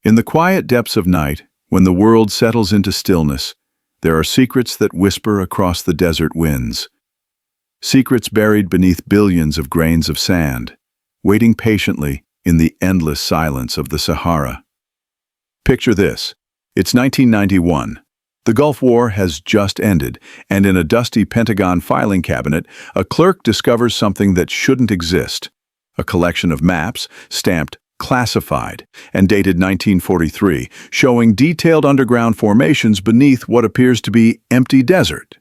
In the quiet depths of night, when the world settles into stillness, there are secrets that whisper across the desert winds. Secrets buried beneath billions of grains of sand, waiting patiently in the endless silence of the Sahara. Picture this. It's 1991. The Gulf War has just ended, and in a dusty Pentagon filing cabinet, a clerk discovers something that shouldn't exist. A collection of maps, stamped Declassified, and dated 1943, showing detailed underground formations beneath what appears to be empty desert.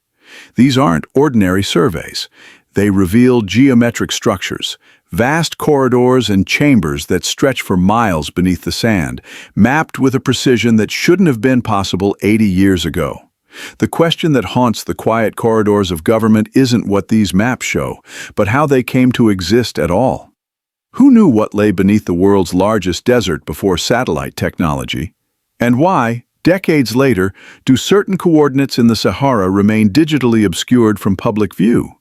These aren't ordinary surveys. They reveal geometric structures, vast corridors and chambers that stretch for miles beneath the sand, mapped with a precision that shouldn't have been possible 80 years ago. The question that haunts the quiet corridors of government isn't what these maps show, but how they came to exist at all. Who knew what lay beneath the world's largest desert before satellite technology? And why, decades later, do certain coordinates in the Sahara remain digitally obscured from public view?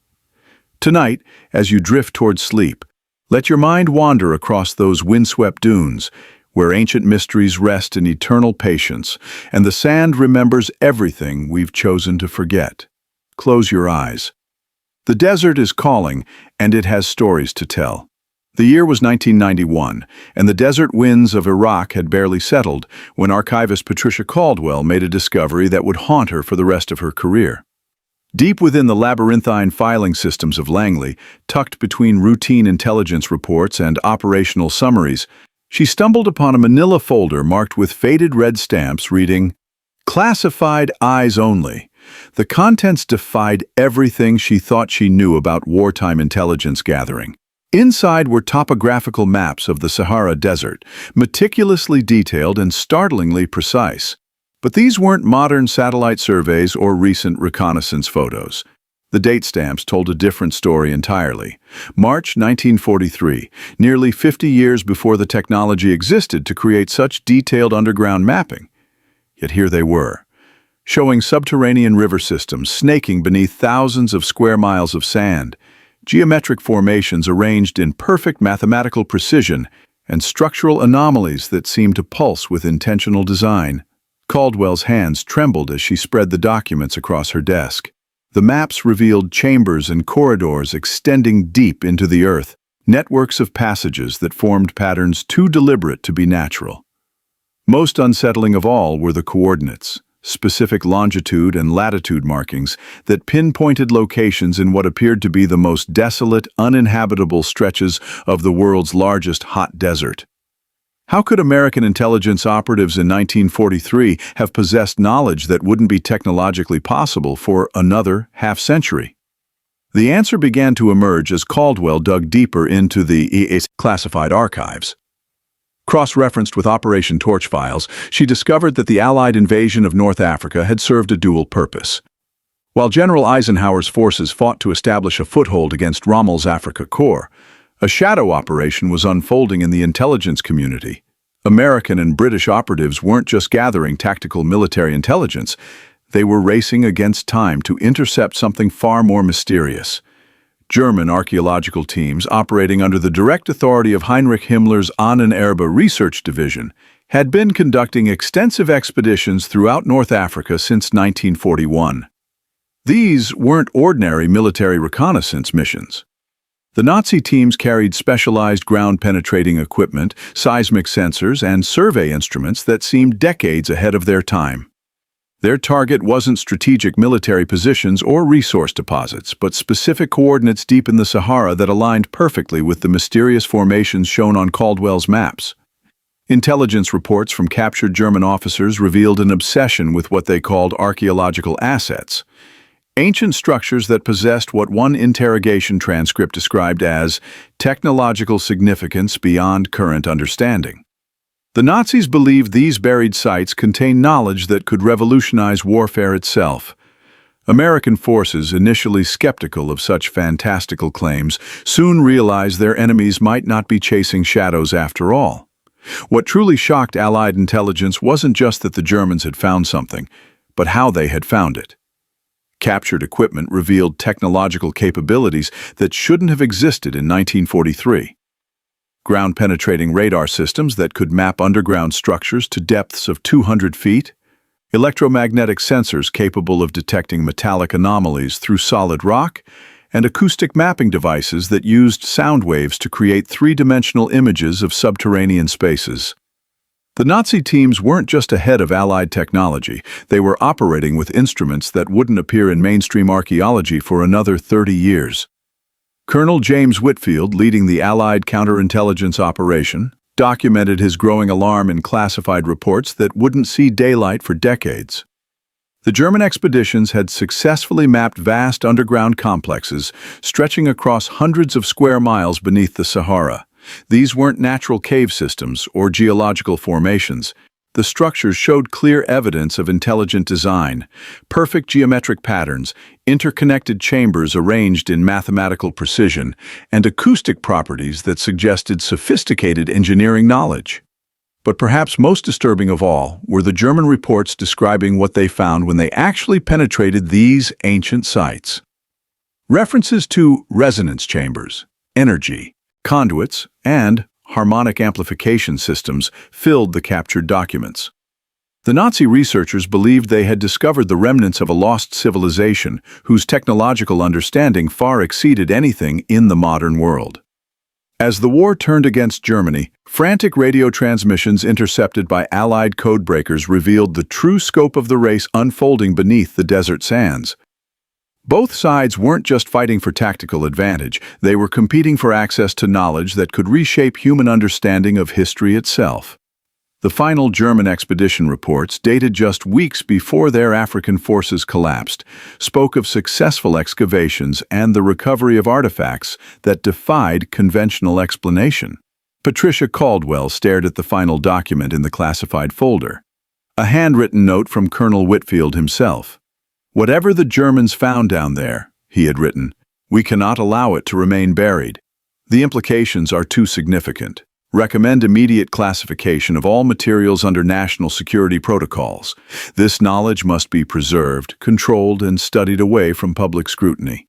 Tonight, as you drift towards sleep, let your mind wander across those windswept dunes, where ancient mysteries rest in eternal patience, and the sand remembers everything we've chosen to forget. Close your eyes. The desert is calling, and it has stories to tell. The year was 1991, and the desert winds of Iraq had barely settled when archivist Patricia Caldwell made a discovery that would haunt her for the rest of her career. Deep within the labyrinthine filing systems of Langley, tucked between routine intelligence reports and operational summaries, she stumbled upon a manila folder marked with faded red stamps reading, "Classified eyes only." The contents defied everything she thought she knew about wartime intelligence gathering. Inside were topographical maps of the Sahara Desert, meticulously detailed and startlingly precise. But these weren't modern satellite surveys or recent reconnaissance photos. The date stamps told a different story entirely. March 1943, nearly 50 years before the technology existed to create such detailed underground mapping. Yet here they were, showing subterranean river systems snaking beneath thousands of square miles of sand, geometric formations arranged in perfect mathematical precision, and structural anomalies that seemed to pulse with intentional design. Caldwell's hands trembled as she spread the documents across her desk. The maps revealed chambers and corridors extending deep into the earth, networks of passages that formed patterns too deliberate to be natural. Most unsettling of all were the coordinates, specific longitude and latitude markings that pinpointed locations in what appeared to be the most desolate, uninhabitable stretches of the world's largest hot desert. How could American intelligence operatives in 1943 have possessed knowledge that wouldn't be technologically possible for another half-century? The answer began to emerge as Caldwell dug deeper into the Declassified archives. Cross-referenced with Operation Torch files, she discovered that the Allied invasion of North Africa had served a dual purpose. While General Eisenhower's forces fought to establish a foothold against Rommel's Afrika Korps, a shadow operation was unfolding in the intelligence community. American and British operatives weren't just gathering tactical military intelligence, they were racing against time to intercept something far more mysterious. German archaeological teams operating under the direct authority of Heinrich Himmler's Ahnenerbe Research Division had been conducting extensive expeditions throughout North Africa since 1941. These weren't ordinary military reconnaissance missions. The Nazi teams carried specialized ground-penetrating equipment, seismic sensors, and survey instruments that seemed decades ahead of their time. Their target wasn't strategic military positions or resource deposits, but specific coordinates deep in the Sahara that aligned perfectly with the mysterious formations shown on Caldwell's maps. Intelligence reports from captured German officers revealed an obsession with what they called archaeological assets, ancient structures that possessed what one interrogation transcript described as technological significance beyond current understanding. The Nazis believed these buried sites contained knowledge that could revolutionize warfare itself. American forces, initially skeptical of such fantastical claims, soon realized their enemies might not be chasing shadows after all. What truly shocked Allied intelligence wasn't just that the Germans had found something, but how they had found it. Captured equipment revealed technological capabilities that shouldn't have existed in 1943. ground-penetrating radar systems that could map underground structures to depths of 200 feet, electromagnetic sensors capable of detecting metallic anomalies through solid rock, and acoustic mapping devices that used sound waves to create three-dimensional images of subterranean spaces. The Nazi teams weren't just ahead of Allied technology, they were operating with instruments that wouldn't appear in mainstream archaeology for another 30 years. Colonel James Whitfield, leading the Allied counterintelligence operation, documented his growing alarm in classified reports that wouldn't see daylight for decades. The German expeditions had successfully mapped vast underground complexes stretching across hundreds of square miles beneath the Sahara. These weren't natural cave systems or geological formations. The structures showed clear evidence of intelligent design, perfect geometric patterns, interconnected chambers arranged in mathematical precision, and acoustic properties that suggested sophisticated engineering knowledge. But perhaps most disturbing of all were the German reports describing what they found when they actually penetrated these ancient sites. References to resonance chambers, energy, conduits, and harmonic amplification systems filled the captured documents. The Nazi researchers believed they had discovered the remnants of a lost civilization whose technological understanding far exceeded anything in the modern world. As the war turned against Germany, frantic radio transmissions intercepted by Allied codebreakers revealed the true scope of the race unfolding beneath the desert sands. Both sides weren't just fighting for tactical advantage, they were competing for access to knowledge that could reshape human understanding of history itself. The final German expedition reports, dated just weeks before their African forces collapsed, spoke of successful excavations and the recovery of artifacts that defied conventional explanation. Patricia Caldwell stared at the final document in the classified folder. A handwritten note from Colonel Whitfield himself. "Whatever the Germans found down there," he had written, "we cannot allow it to remain buried. The implications are too significant. Recommend immediate classification of all materials under national security protocols. This knowledge must be preserved, controlled, and studied away from public scrutiny."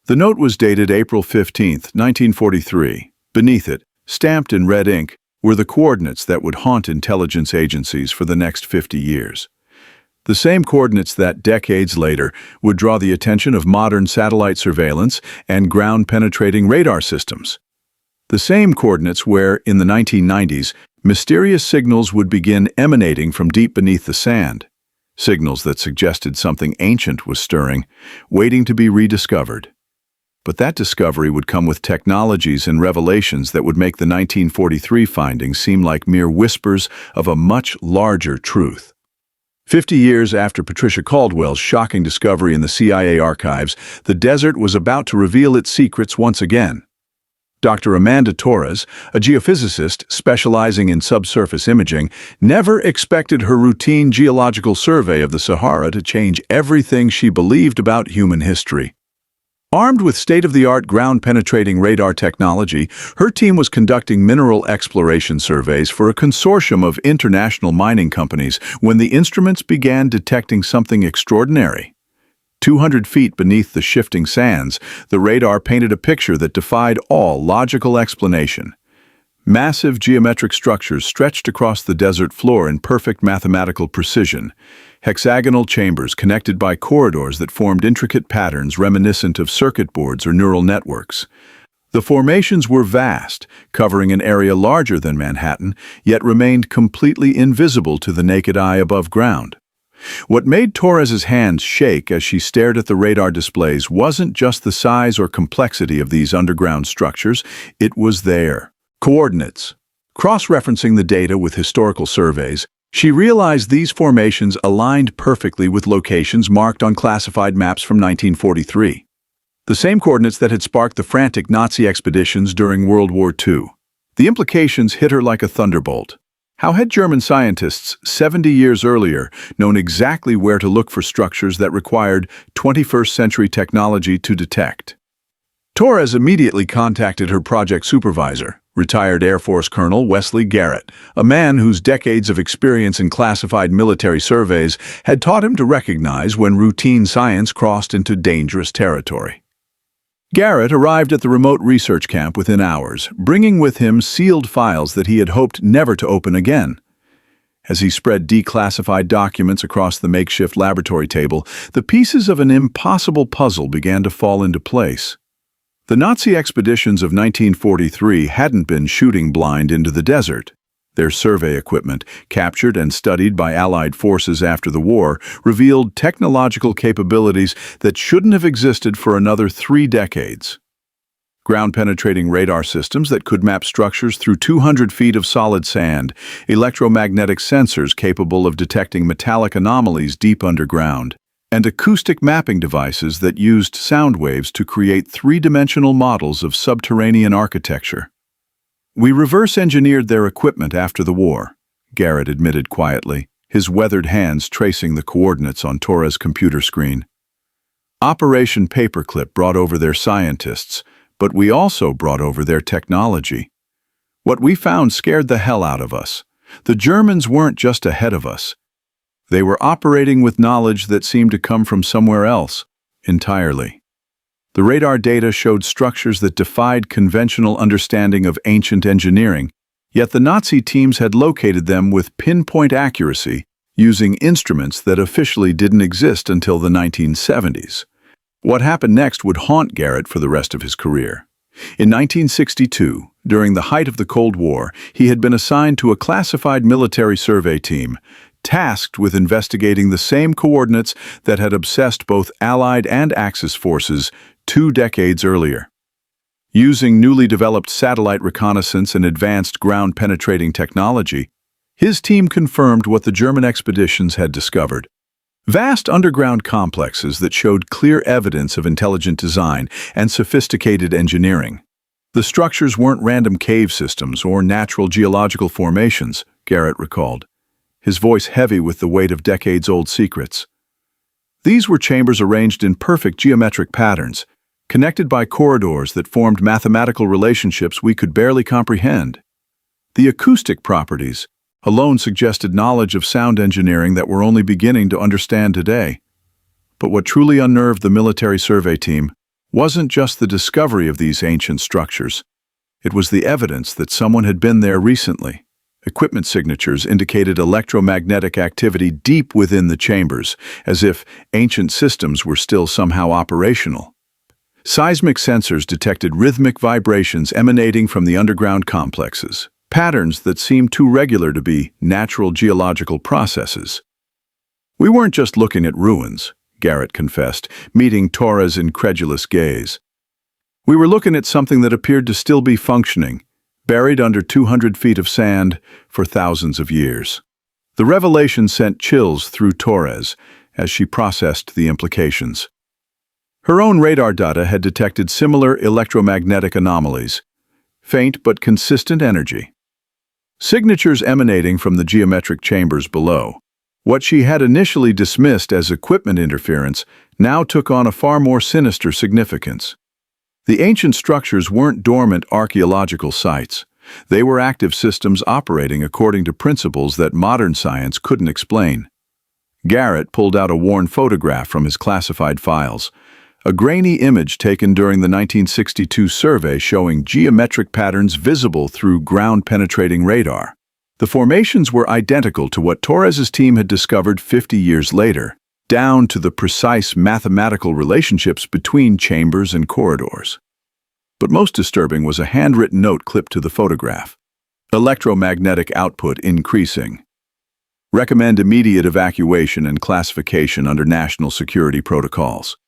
The note was dated April 15, 1943. Beneath it, stamped in red ink, were the coordinates that would haunt intelligence agencies for the next 50 years. The same coordinates that, decades later, would draw the attention of modern satellite surveillance and ground-penetrating radar systems. The same coordinates where, in the 1990s, mysterious signals would begin emanating from deep beneath the sand. Signals that suggested something ancient was stirring, waiting to be rediscovered. But that discovery would come with technologies and revelations that would make the 1943 findings seem like mere whispers of a much larger truth. 50 years after Patricia Caldwell's shocking discovery in the CIA archives, the desert was about to reveal its secrets once again. Dr. Amanda Torres, a geophysicist specializing in subsurface imaging, never expected her routine geological survey of the Sahara to change everything she believed about human history. Armed with state-of-the-art ground-penetrating radar technology, her team was conducting mineral exploration surveys for a consortium of international mining companies when the instruments began detecting something extraordinary. 200 feet beneath the shifting sands, the radar painted a picture that defied all logical explanation. Massive geometric structures stretched across the desert floor in perfect mathematical precision. Hexagonal chambers connected by corridors that formed intricate patterns reminiscent of circuit boards or neural networks. The formations were vast, covering an area larger than Manhattan, yet remained completely invisible to the naked eye above ground. What made Torres's hands shake as she stared at the radar displays wasn't just the size or complexity of these underground structures, it was their coordinates. Cross-referencing the data with historical surveys, she realized these formations aligned perfectly with locations marked on classified maps from 1943. The same coordinates that had sparked the frantic Nazi expeditions during World War II. The implications hit her like a thunderbolt. How had German scientists 70 years earlier known exactly where to look for structures that required 21st century technology to detect? Torres immediately contacted her project supervisor, retired Air Force Colonel Wesley Garrett, a man whose decades of experience in classified military surveys had taught him to recognize when routine science crossed into dangerous territory. Garrett arrived at the remote research camp within hours, bringing with him sealed files that he had hoped never to open again. As he spread declassified documents across the makeshift laboratory table, the pieces of an impossible puzzle began to fall into place. The Nazi expeditions of 1943 hadn't been shooting blind into the desert. Their survey equipment, captured and studied by Allied forces after the war, revealed technological capabilities that shouldn't have existed for another 3 decades. Ground-penetrating radar systems that could map structures through 200 feet of solid sand, electromagnetic sensors capable of detecting metallic anomalies deep underground, and acoustic mapping devices that used sound waves to create 3-dimensional models of subterranean architecture. "We reverse-engineered their equipment after the war," Garrett admitted quietly, his weathered hands tracing the coordinates on Torres' computer screen. "Operation Paperclip brought over their scientists, but we also brought over their technology. What we found scared the hell out of us. The Germans weren't just ahead of us. They were operating with knowledge that seemed to come from somewhere else, entirely. The radar data showed structures that defied conventional understanding of ancient engineering, yet the Nazi teams had located them with pinpoint accuracy, using instruments that officially didn't exist until the 1970s. What happened next would haunt Garrett for the rest of his career. In 1962, during the height of the Cold War, he had been assigned to a classified military survey team, tasked with investigating the same coordinates that had obsessed both Allied and Axis forces 2 decades earlier. Using newly developed satellite reconnaissance and advanced ground-penetrating technology, his team confirmed what the German expeditions had discovered: vast underground complexes that showed clear evidence of intelligent design and sophisticated engineering. The structures weren't random cave systems or natural geological formations, Garrett recalled, his voice heavy with the weight of decades-old secrets. These were chambers arranged in perfect geometric patterns, connected by corridors that formed mathematical relationships we could barely comprehend. The acoustic properties alone suggested knowledge of sound engineering that we're only beginning to understand today. But what truly unnerved the military survey team wasn't just the discovery of these ancient structures. It was the evidence that someone had been there recently. Equipment signatures indicated electromagnetic activity deep within the chambers, as if ancient systems were still somehow operational. Seismic sensors detected rhythmic vibrations emanating from the underground complexes, patterns that seemed too regular to be natural geological processes. "We weren't just looking at ruins," Garrett confessed, meeting Torres' incredulous gaze. "We were looking at something that appeared to still be functioning, buried under 200 feet of sand for thousands of years." The revelation sent chills through Torres as she processed the implications. Her own radar data had detected similar electromagnetic anomalies, faint but consistent energy. Signatures emanating from the geometric chambers below. What she had initially dismissed as equipment interference now took on a far more sinister significance. The ancient structures weren't dormant archaeological sites. They were active systems operating according to principles that modern science couldn't explain. Garrett pulled out a worn photograph from his classified files, a grainy image taken during the 1962 survey showing geometric patterns visible through ground-penetrating radar. The formations were identical to what Torres' team had discovered 50 years later, down to the precise mathematical relationships between chambers and corridors. But most disturbing was a handwritten note clipped to the photograph. "Electromagnetic output increasing. Recommend immediate evacuation and classification under national security protocols."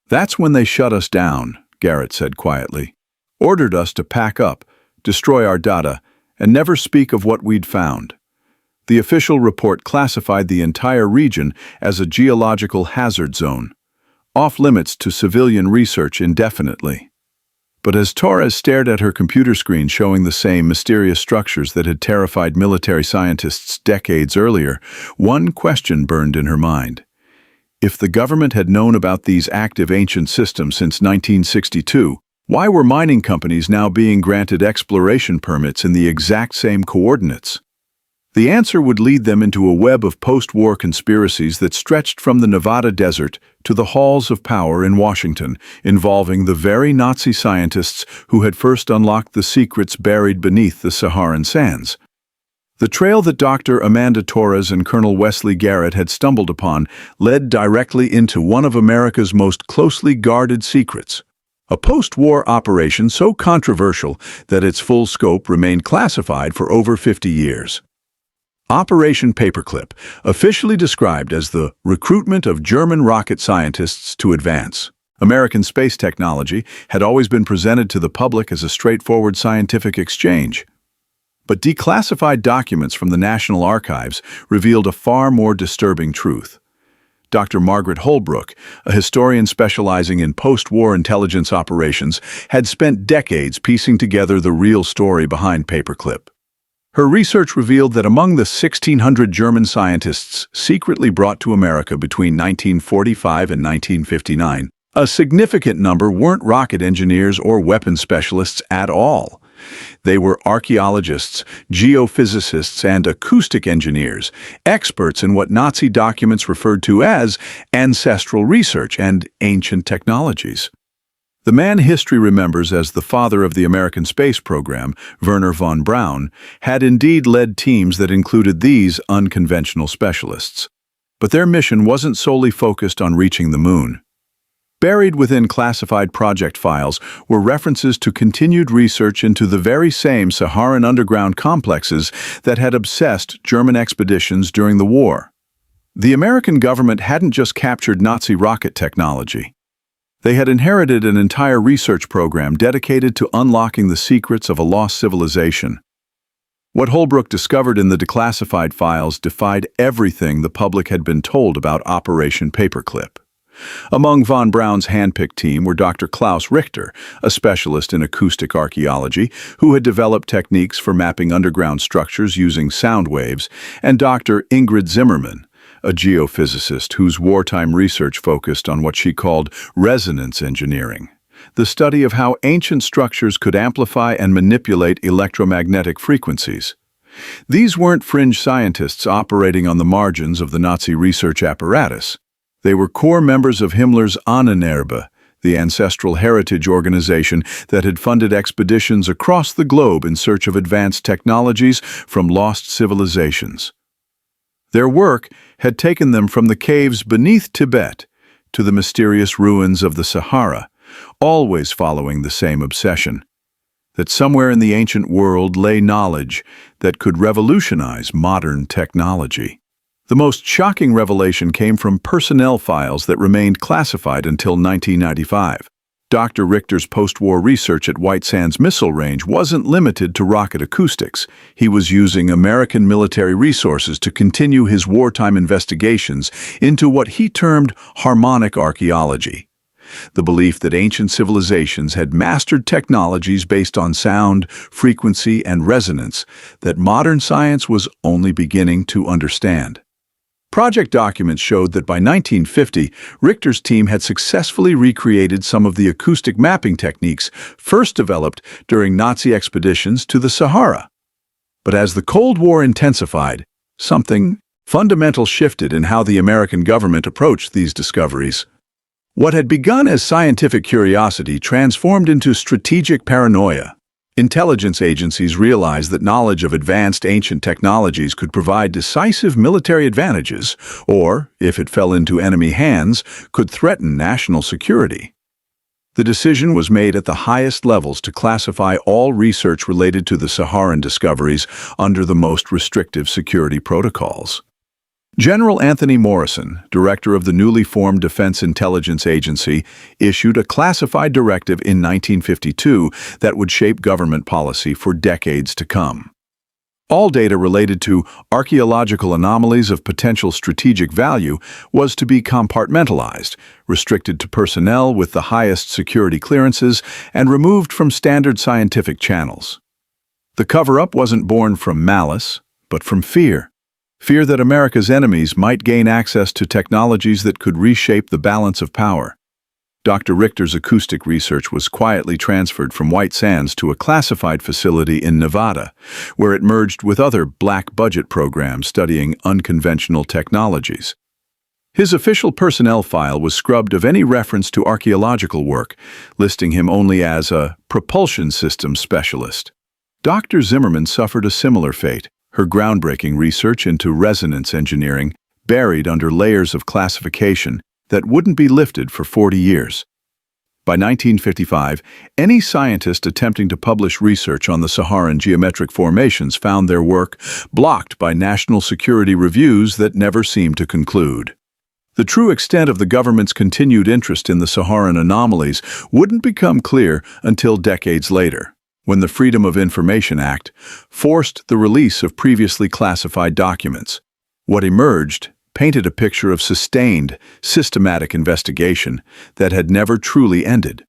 "That's when they shut us down," Garrett said quietly. "Ordered us to pack up, destroy our data, and never speak of what we'd found." The official report classified the entire region as a geological hazard zone, off-limits to civilian research indefinitely. But as Torres stared at her computer screen showing the same mysterious structures that had terrified military scientists decades earlier, one question burned in her mind. If the government had known about these active ancient systems since 1962, why were mining companies now being granted exploration permits in the exact same coordinates? The answer would lead them into a web of post-war conspiracies that stretched from the Nevada desert to the halls of power in Washington, involving the very Nazi scientists who had first unlocked the secrets buried beneath the Saharan sands. The trail that Dr. Amanda Torres and Colonel Wesley Garrett had stumbled upon led directly into one of America's most closely guarded secrets, a post-war operation so controversial that its full scope remained classified for over 50 years. Operation Paperclip, officially described as the recruitment of German rocket scientists to advance American space technology, had always been presented to the public as a straightforward scientific exchange. But declassified documents from the National Archives revealed a far more disturbing truth. Dr. Margaret Holbrook, a historian specializing in post-war intelligence operations, had spent decades piecing together the real story behind Paperclip. Her research revealed that among the 1,600 German scientists secretly brought to America between 1945 and 1959, a significant number weren't rocket engineers or weapons specialists at all. They were archaeologists, geophysicists, and acoustic engineers, experts in what Nazi documents referred to as ancestral research and ancient technologies. The man history remembers as the father of the American space program, Wernher von Braun, had indeed led teams that included these unconventional specialists. But their mission wasn't solely focused on reaching the moon. Buried within classified project files were references to continued research into the very same Saharan underground complexes that had obsessed German expeditions during the war. The American government hadn't just captured Nazi rocket technology. They had inherited an entire research program dedicated to unlocking the secrets of a lost civilization. What Holbrook discovered in the declassified files defied everything the public had been told about Operation Paperclip. Among von Braun's handpicked team were Dr. Klaus Richter, a specialist in acoustic archaeology, who had developed techniques for mapping underground structures using sound waves, and Dr. Ingrid Zimmermann, a geophysicist whose wartime research focused on what she called resonance engineering, the study of how ancient structures could amplify and manipulate electromagnetic frequencies. These weren't fringe scientists operating on the margins of the Nazi research apparatus. They were core members of Himmler's Ahnenerbe, the ancestral heritage organization that had funded expeditions across the globe in search of advanced technologies from lost civilizations. Their work had taken them from the caves beneath Tibet to the mysterious ruins of the Sahara, always following the same obsession: that somewhere in the ancient world lay knowledge that could revolutionize modern technology. The most shocking revelation came from personnel files that remained classified until 1995. Dr. Richter's post-war research at White Sands Missile Range wasn't limited to rocket acoustics. He was using American military resources to continue his wartime investigations into what he termed harmonic archaeology, the belief that ancient civilizations had mastered technologies based on sound, frequency, and resonance that modern science was only beginning to understand. Project documents showed that by 1950, Richter's team had successfully recreated some of the acoustic mapping techniques first developed during Nazi expeditions to the Sahara. But as the Cold War intensified, something fundamental shifted in how the American government approached these discoveries. What had begun as scientific curiosity transformed into strategic paranoia. Intelligence agencies realized that knowledge of advanced ancient technologies could provide decisive military advantages, or, if it fell into enemy hands, could threaten national security. The decision was made at the highest levels to classify all research related to the Saharan discoveries under the most restrictive security protocols. General Anthony Morrison, director of the newly formed Defense Intelligence Agency, issued a classified directive in 1952 that would shape government policy for decades to come. All data related to archaeological anomalies of potential strategic value was to be compartmentalized, restricted to personnel with the highest security clearances, and removed from standard scientific channels. The cover-up wasn't born from malice, but from fear. Fear that America's enemies might gain access to technologies that could reshape the balance of power. Dr. Richter's acoustic research was quietly transferred from White Sands to a classified facility in Nevada, where it merged with other black-budget programs studying unconventional technologies. His official personnel file was scrubbed of any reference to archaeological work, listing him only as a propulsion systems specialist. Dr. Zimmerman suffered a similar fate, her groundbreaking research into resonance engineering buried under layers of classification that wouldn't be lifted for 40 years. By 1955, any scientist attempting to publish research on the Saharan geometric formations found their work blocked by national security reviews that never seemed to conclude. The true extent of the government's continued interest in the Saharan anomalies wouldn't become clear until decades later, when the Freedom of Information Act forced the release of previously classified documents. What emerged painted a picture of sustained, systematic investigation that had never truly ended.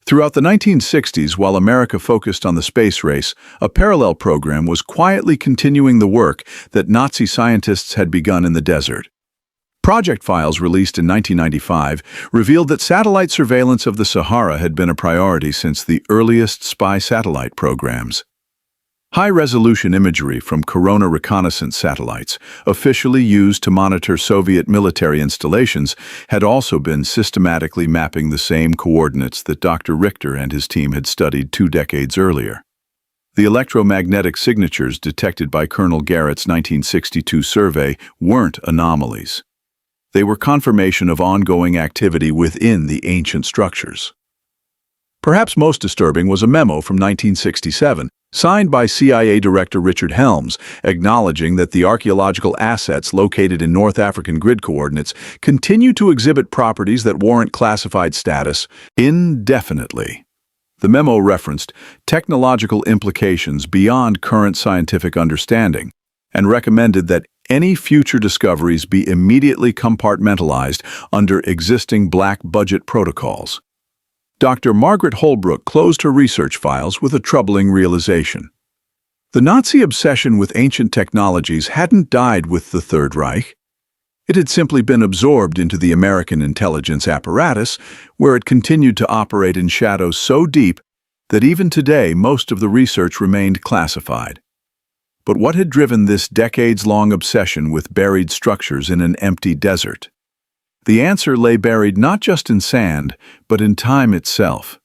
Throughout the 1960s, while America focused on the space race, a parallel program was quietly continuing the work that Nazi scientists had begun in the desert. Project files released in 1995 revealed that satellite surveillance of the Sahara had been a priority since the earliest spy satellite programs. High-resolution imagery from Corona reconnaissance satellites, officially used to monitor Soviet military installations, had also been systematically mapping the same coordinates that Dr. Richter and his team had studied 2 decades earlier. The electromagnetic signatures detected by Colonel Garrett's 1962 survey weren't anomalies. They were confirmation of ongoing activity within the ancient structures. Perhaps most disturbing was a memo from 1967, signed by CIA Director Richard Helms, acknowledging that the archaeological assets located in North African grid coordinates continue to exhibit properties that warrant classified status indefinitely. The memo referenced technological implications beyond current scientific understanding and recommended that any future discoveries be immediately compartmentalized under existing black budget protocols. Dr. Margaret Holbrook closed her research files with a troubling realization. The Nazi obsession with ancient technologies hadn't died with the Third Reich. It had simply been absorbed into the American intelligence apparatus, where it continued to operate in shadows so deep that even today most of the research remained classified. But what had driven this decades-long obsession with buried structures in an empty desert? The answer lay buried not just in sand, but in time itself.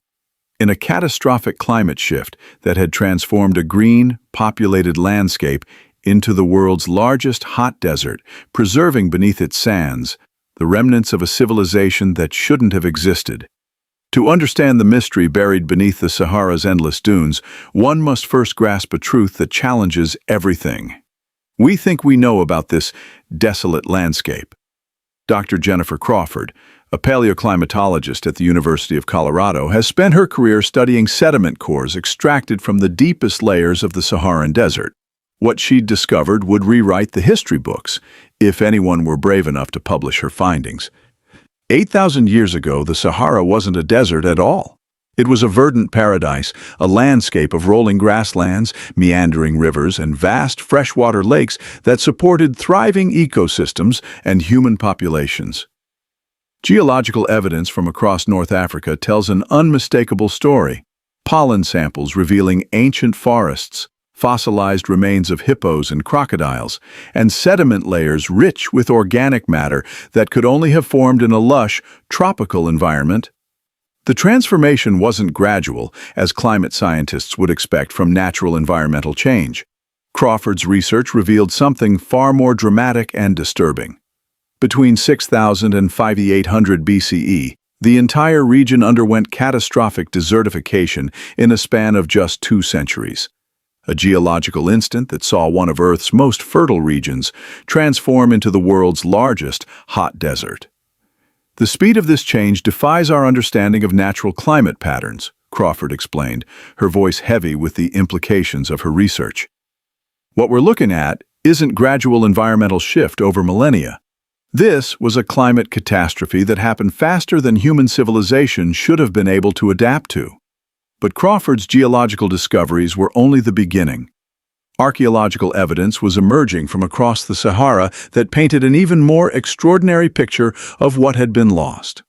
In a catastrophic climate shift that had transformed a green, populated landscape into the world's largest hot desert, preserving beneath its sands the remnants of a civilization that shouldn't have existed. To understand the mystery buried beneath the Sahara's endless dunes, one must first grasp a truth that challenges everything. We think we know about this desolate landscape. Dr. Jennifer Crawford, a paleoclimatologist at the University of Colorado, has spent her career studying sediment cores extracted from the deepest layers of the Saharan desert. What she'd discovered would rewrite the history books, if anyone were brave enough to publish her findings. 8,000 years ago, the Sahara wasn't a desert at all. It was a verdant paradise, a landscape of rolling grasslands, meandering rivers, and vast freshwater lakes that supported thriving ecosystems and human populations. Geological evidence from across North Africa tells an unmistakable story. Pollen samples revealing ancient forests, fossilized remains of hippos and crocodiles, and sediment layers rich with organic matter that could only have formed in a lush, tropical environment. The transformation wasn't gradual, as climate scientists would expect from natural environmental change. Crawford's research revealed something far more dramatic and disturbing. Between 6000 and 5800 BCE, the entire region underwent catastrophic desertification in a span of just 2 centuries. A geological instant that saw one of Earth's most fertile regions transform into the world's largest hot desert. The speed of this change defies our understanding of natural climate patterns, Crawford explained, her voice heavy with the implications of her research. What we're looking at isn't gradual environmental shift over millennia. This was a climate catastrophe that happened faster than human civilization should have been able to adapt to. But Crawford's geological discoveries were only the beginning. Archaeological evidence was emerging from across the Sahara that painted an even more extraordinary picture of what had been lost.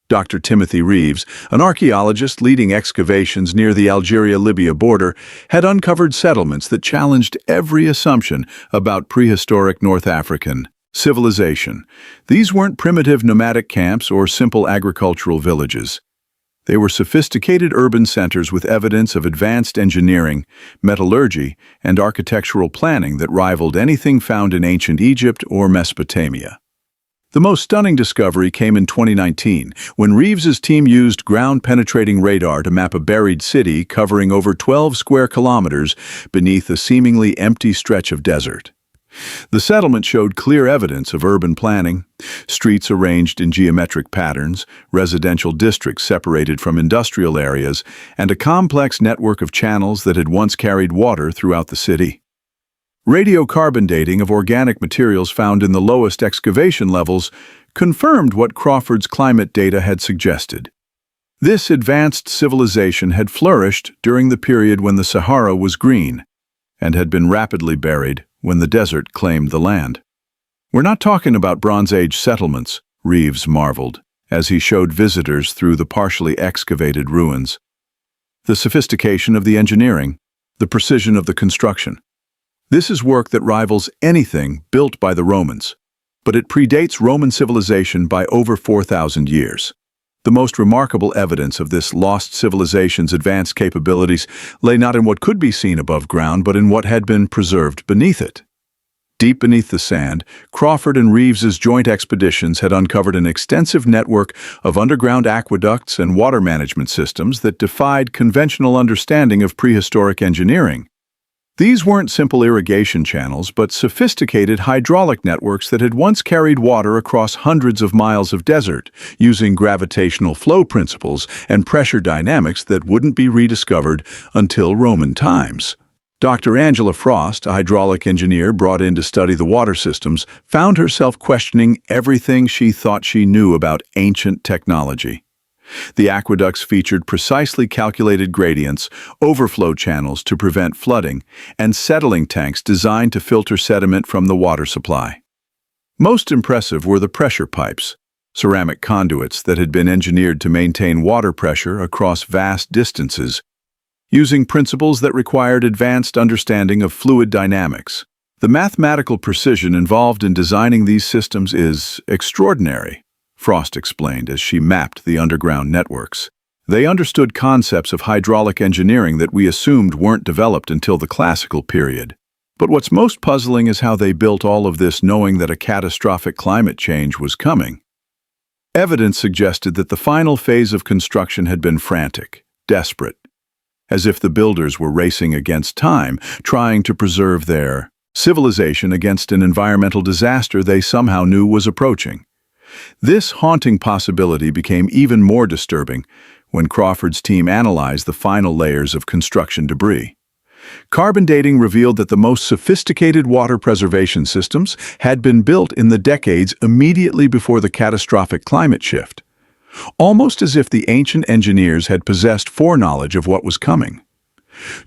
Dr. Timothy Reeves, an archaeologist leading excavations near the Algeria-Libya border, had uncovered settlements that challenged every assumption about prehistoric North African civilization. These weren't primitive nomadic camps or simple agricultural villages. They were sophisticated urban centers with evidence of advanced engineering, metallurgy, and architectural planning that rivaled anything found in ancient Egypt or Mesopotamia. The most stunning discovery came in 2019, when Reeves's team used ground-penetrating radar to map a buried city covering over 12 square kilometers beneath a seemingly empty stretch of desert. The settlement showed clear evidence of urban planning, streets arranged in geometric patterns, residential districts separated from industrial areas, and a complex network of channels that had once carried water throughout the city. Radiocarbon dating of organic materials found in the lowest excavation levels confirmed what Crawford's climate data had suggested. This advanced civilization had flourished during the period when the Sahara was green, and had been rapidly buried when the desert claimed the land. "We're not talking about Bronze Age settlements," Reeves marveled, as he showed visitors through the partially excavated ruins. The sophistication of the engineering, the precision of the construction. This is work that rivals anything built by the Romans, but it predates Roman civilization by over 4,000 years. The most remarkable evidence of this lost civilization's advanced capabilities lay not in what could be seen above ground, but in what had been preserved beneath it. Deep beneath the sand, Crawford and Reeves's joint expeditions had uncovered an extensive network of underground aqueducts and water management systems that defied conventional understanding of prehistoric engineering. These weren't simple irrigation channels, but sophisticated hydraulic networks that had once carried water across hundreds of miles of desert, using gravitational flow principles and pressure dynamics that wouldn't be rediscovered until Roman times. Dr. Angela Frost, a hydraulic engineer brought in to study the water systems, found herself questioning everything she thought she knew about ancient technology. The aqueducts featured precisely calculated gradients, overflow channels to prevent flooding, and settling tanks designed to filter sediment from the water supply. Most impressive were the pressure pipes, ceramic conduits that had been engineered to maintain water pressure across vast distances, using principles that required advanced understanding of fluid dynamics. The mathematical precision involved in designing these systems is extraordinary, Frost explained as she mapped the underground networks. They understood concepts of hydraulic engineering that we assumed weren't developed until the classical period. But what's most puzzling is how they built all of this knowing that a catastrophic climate change was coming. Evidence suggested that the final phase of construction had been frantic, desperate, as if the builders were racing against time, trying to preserve their civilization against an environmental disaster they somehow knew was approaching. This haunting possibility became even more disturbing when Crawford's team analyzed the final layers of construction debris. Carbon dating revealed that the most sophisticated water preservation systems had been built in the decades immediately before the catastrophic climate shift, almost as if the ancient engineers had possessed foreknowledge of what was coming.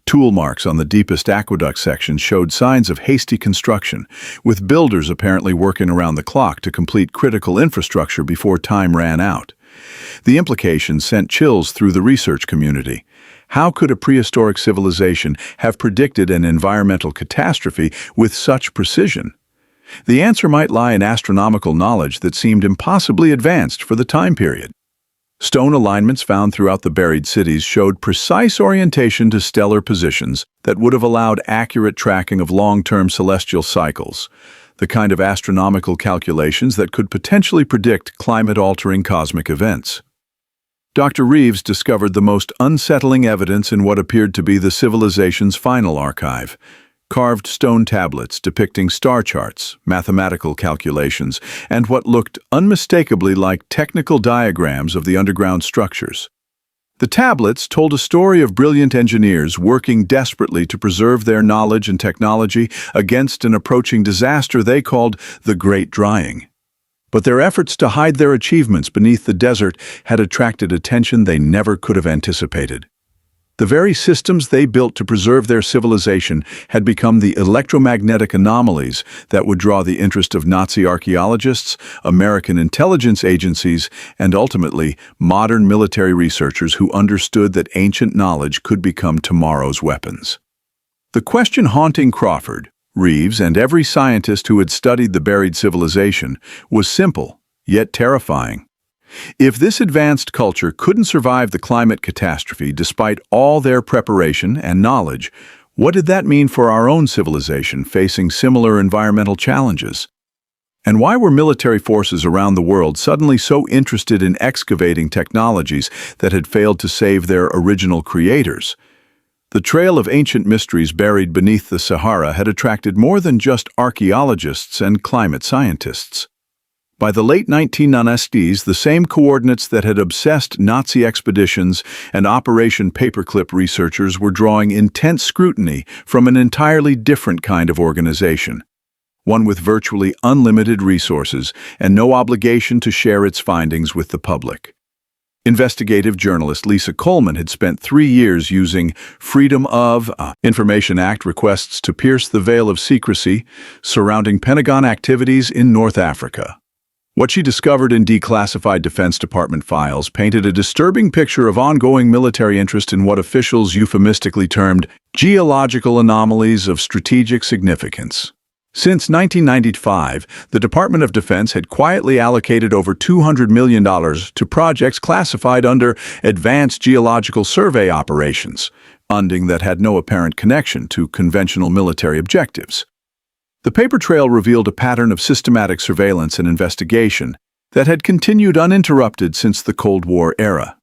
Tool marks on the deepest aqueduct section showed signs of hasty construction, with builders apparently working around the clock to complete critical infrastructure before time ran out. The implications sent chills through the research community. How could a prehistoric civilization have predicted an environmental catastrophe with such precision? The answer might lie in astronomical knowledge that seemed impossibly advanced for the time period. Stone alignments found throughout the buried cities showed precise orientation to stellar positions that would have allowed accurate tracking of long-term celestial cycles, the kind of astronomical calculations that could potentially predict climate-altering cosmic events. Dr. Reeves discovered the most unsettling evidence in what appeared to be the civilization's final archive: carved stone tablets depicting star charts, mathematical calculations, and what looked unmistakably like technical diagrams of the underground structures. The tablets told a story of brilliant engineers working desperately to preserve their knowledge and technology against an approaching disaster they called the Great Drying. But their efforts to hide their achievements beneath the desert had attracted attention they never could have anticipated. The very systems they built to preserve their civilization had become the electromagnetic anomalies that would draw the interest of Nazi archaeologists, American intelligence agencies, and ultimately modern military researchers who understood that ancient knowledge could become tomorrow's weapons. The question haunting Crawford, Reeves, and every scientist who had studied the buried civilization was simple, yet terrifying. If this advanced culture couldn't survive the climate catastrophe despite all their preparation and knowledge, what did that mean for our own civilization facing similar environmental challenges? And why were military forces around the world suddenly so interested in excavating technologies that had failed to save their original creators? The trail of ancient mysteries buried beneath the Sahara had attracted more than just archaeologists and climate scientists. By the late 1990s, the same coordinates that had obsessed Nazi expeditions and Operation Paperclip researchers were drawing intense scrutiny from an entirely different kind of organization, one with virtually unlimited resources and no obligation to share its findings with the public. Investigative journalist Lisa Coleman had spent 3 years using Freedom of Information Act requests to pierce the veil of secrecy surrounding Pentagon activities in North Africa. What she discovered in declassified Defense Department files painted a disturbing picture of ongoing military interest in what officials euphemistically termed geological anomalies of strategic significance. Since 1995, the Department of Defense had quietly allocated over $200 million to projects classified under Advanced Geological Survey Operations, funding that had no apparent connection to conventional military objectives. The paper trail revealed a pattern of systematic surveillance and investigation that had continued uninterrupted since the Cold War era.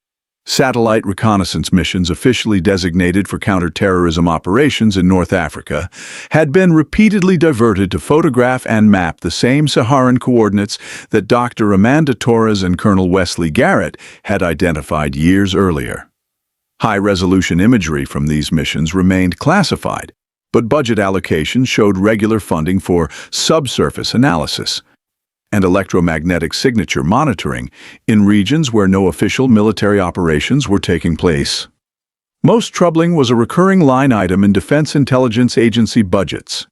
Satellite reconnaissance missions officially designated for counterterrorism operations in North Africa had been repeatedly diverted to photograph and map the same Saharan coordinates that Dr. Amanda Torres and Colonel Wesley Garrett had identified years earlier. High-resolution imagery from these missions remained classified, but budget allocations showed regular funding for subsurface analysis and electromagnetic signature monitoring in regions where no official military operations were taking place. Most troubling was a recurring line item in Defense Intelligence Agency budgets: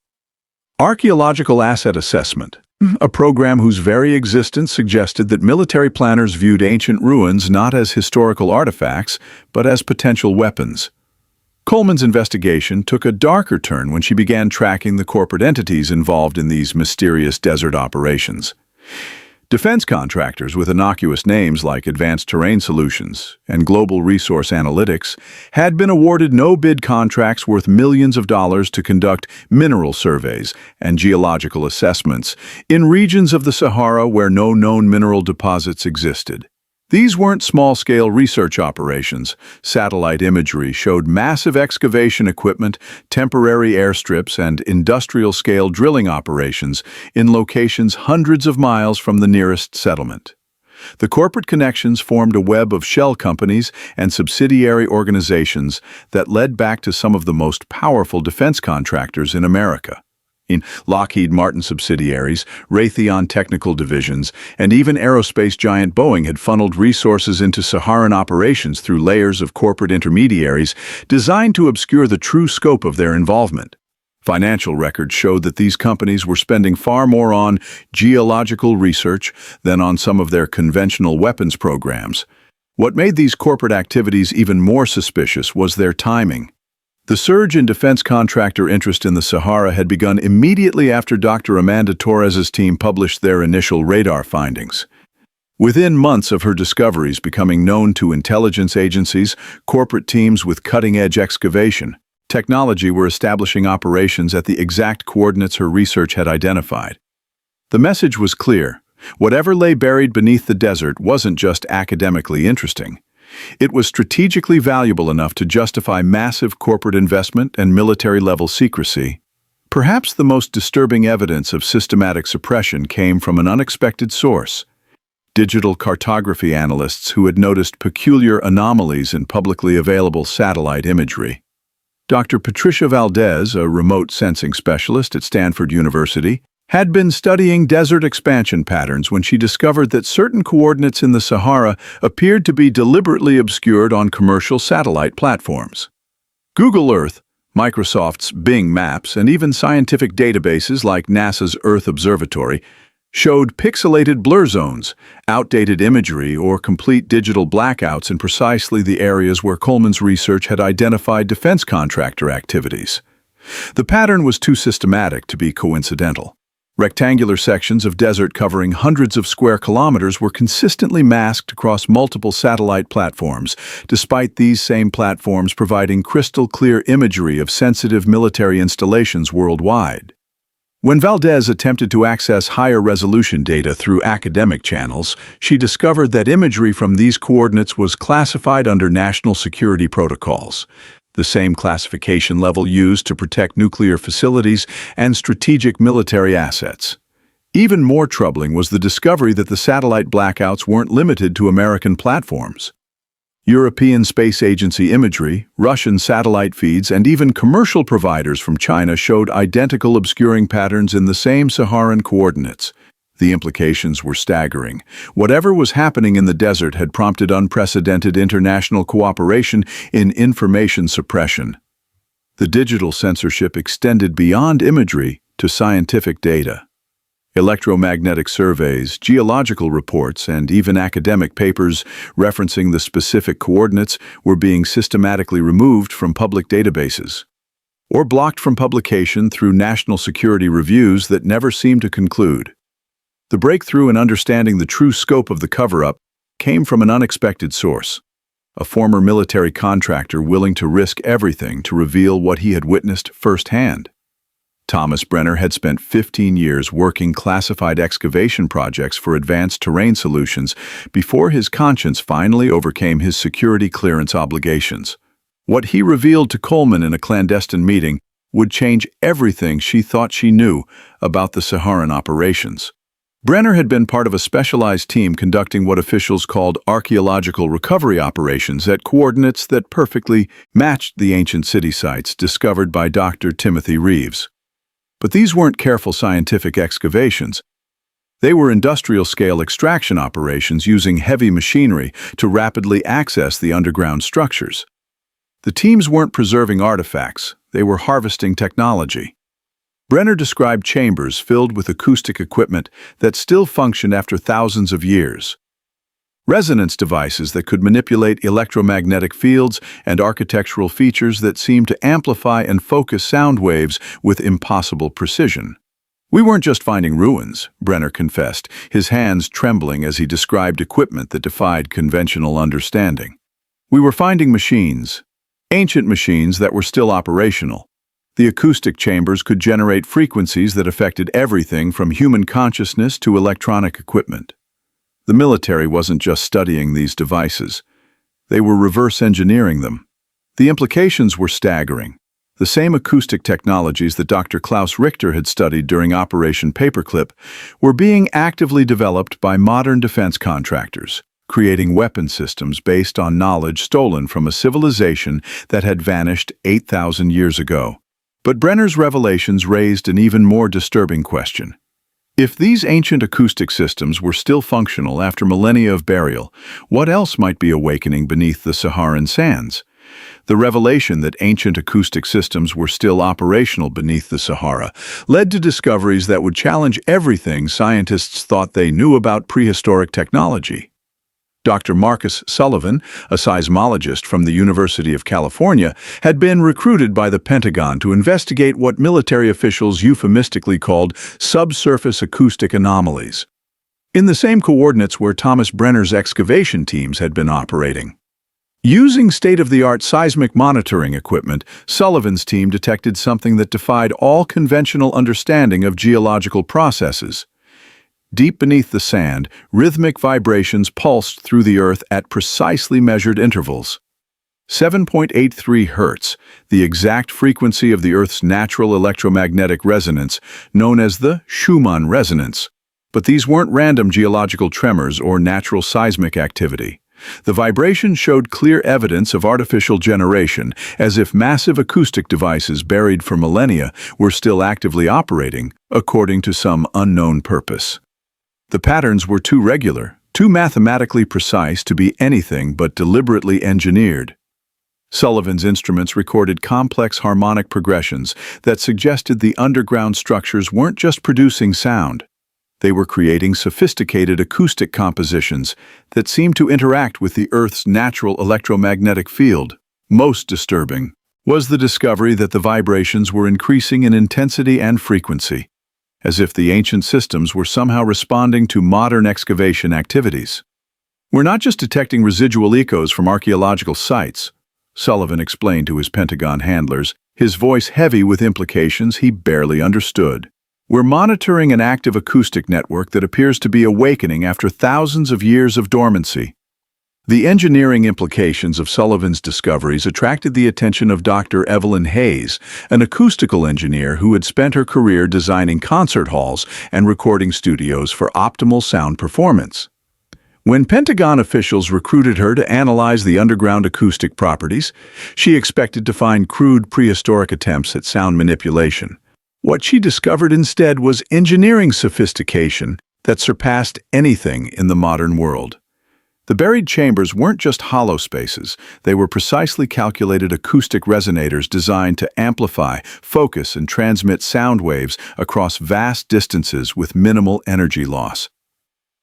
Archaeological Asset Assessment, a program whose very existence suggested that military planners viewed ancient ruins not as historical artifacts, but as potential weapons. Coleman's investigation took a darker turn when she began tracking the corporate entities involved in these mysterious desert operations. Defense contractors with innocuous names like Advanced Terrain Solutions and Global Resource Analytics had been awarded no-bid contracts worth millions of dollars to conduct mineral surveys and geological assessments in regions of the Sahara where no known mineral deposits existed. These weren't small-scale research operations. Satellite imagery showed massive excavation equipment, temporary airstrips, and industrial-scale drilling operations in locations hundreds of miles from the nearest settlement. The corporate connections formed a web of shell companies and subsidiary organizations that led back to some of the most powerful defense contractors in America. In Lockheed Martin subsidiaries, Raytheon technical divisions, and even aerospace giant Boeing had funneled resources into Saharan operations through layers of corporate intermediaries designed to obscure the true scope of their involvement. Financial records showed that these companies were spending far more on geological research than on some of their conventional weapons programs. What made these corporate activities even more suspicious was their timing. The surge in defense contractor interest in the Sahara had begun immediately after Dr. Amanda Torres's team published their initial radar findings. Within months of her discoveries becoming known to intelligence agencies, corporate teams with cutting-edge excavation technology were establishing operations at the exact coordinates her research had identified. The message was clear: whatever lay buried beneath the desert wasn't just academically interesting. It was strategically valuable enough to justify massive corporate investment and military-level secrecy. Perhaps the most disturbing evidence of systematic suppression came from an unexpected source: digital cartography analysts who had noticed peculiar anomalies in publicly available satellite imagery. Dr. Patricia Valdez, a remote sensing specialist at Stanford University, had been studying desert expansion patterns when she discovered that certain coordinates in the Sahara appeared to be deliberately obscured on commercial satellite platforms. Google Earth, Microsoft's Bing Maps, and even scientific databases like NASA's Earth Observatory showed pixelated blur zones, outdated imagery, or complete digital blackouts in precisely the areas where Coleman's research had identified defense contractor activities. The pattern was too systematic to be coincidental. Rectangular sections of desert covering hundreds of square kilometers were consistently masked across multiple satellite platforms, despite these same platforms providing crystal-clear imagery of sensitive military installations worldwide. When Valdez attempted to access higher-resolution data through academic channels, she discovered that imagery from these coordinates was classified under national security protocols, the same classification level used to protect nuclear facilities and strategic military assets. Even more troubling was the discovery that the satellite blackouts weren't limited to American platforms. European Space Agency imagery, Russian satellite feeds, and even commercial providers from China showed identical obscuring patterns in the same Saharan coordinates. The implications were staggering. Whatever was happening in the desert had prompted unprecedented international cooperation in information suppression. The digital censorship extended beyond imagery to scientific data. Electromagnetic surveys, geological reports, and even academic papers referencing the specific coordinates were being systematically removed from public databases, or blocked from publication through national security reviews that never seemed to conclude. The breakthrough in understanding the true scope of the cover-up came from an unexpected source, a former military contractor willing to risk everything to reveal what he had witnessed firsthand. Thomas Brenner had spent 15 years working classified excavation projects for advanced terrain solutions before his conscience finally overcame his security clearance obligations. What he revealed to Coleman in a clandestine meeting would change everything she thought she knew about the Saharan operations. Brenner had been part of a specialized team conducting what officials called archaeological recovery operations at coordinates that perfectly matched the ancient city sites discovered by Dr. Timothy Reeves. But these weren't careful scientific excavations. They were industrial-scale extraction operations using heavy machinery to rapidly access the underground structures. The teams weren't preserving artifacts, they were harvesting technology. Brenner described chambers filled with acoustic equipment that still functioned after thousands of years. Resonance devices that could manipulate electromagnetic fields and architectural features that seemed to amplify and focus sound waves with impossible precision. "We weren't just finding ruins," Brenner confessed, his hands trembling as he described equipment that defied conventional understanding. "We were finding machines, ancient machines that were still operational. The acoustic chambers could generate frequencies that affected everything from human consciousness to electronic equipment. The military wasn't just studying these devices. They were reverse engineering them. The implications were staggering. The same acoustic technologies that Dr. Klaus Richter had studied during Operation Paperclip were being actively developed by modern defense contractors, creating weapon systems based on knowledge stolen from a civilization that had vanished 8,000 years ago. But Brenner's revelations raised an even more disturbing question. If these ancient acoustic systems were still functional after millennia of burial, what else might be awakening beneath the Saharan sands? The revelation that ancient acoustic systems were still operational beneath the Sahara led to discoveries that would challenge everything scientists thought they knew about prehistoric technology. Dr. Marcus Sullivan, a seismologist from the University of California, had been recruited by the Pentagon to investigate what military officials euphemistically called subsurface acoustic anomalies, in the same coordinates where Thomas Brenner's excavation teams had been operating. Using state-of-the-art seismic monitoring equipment, Sullivan's team detected something that defied all conventional understanding of geological processes. Deep beneath the sand, rhythmic vibrations pulsed through the earth at precisely measured intervals. 7.83 Hz, the exact frequency of the Earth's natural electromagnetic resonance, known as the Schumann resonance. But these weren't random geological tremors or natural seismic activity. The vibration showed clear evidence of artificial generation, as if massive acoustic devices buried for millennia were still actively operating, according to some unknown purpose. The patterns were too regular, too mathematically precise to be anything but deliberately engineered. Sullivan's instruments recorded complex harmonic progressions that suggested the underground structures weren't just producing sound. They were creating sophisticated acoustic compositions that seemed to interact with the Earth's natural electromagnetic field. Most disturbing was the discovery that the vibrations were increasing in intensity and frequency, as if the ancient systems were somehow responding to modern excavation activities. "We're not just detecting residual echoes from archaeological sites," Sullivan explained to his Pentagon handlers, his voice heavy with implications he barely understood. "We're monitoring an active acoustic network that appears to be awakening after thousands of years of dormancy." The engineering implications of Sullivan's discoveries attracted the attention of Dr. Evelyn Hayes, an acoustical engineer who had spent her career designing concert halls and recording studios for optimal sound performance. When Pentagon officials recruited her to analyze the underground acoustic properties, she expected to find crude prehistoric attempts at sound manipulation. What she discovered instead was engineering sophistication that surpassed anything in the modern world. The buried chambers weren't just hollow spaces, they were precisely calculated acoustic resonators designed to amplify, focus, and transmit sound waves across vast distances with minimal energy loss.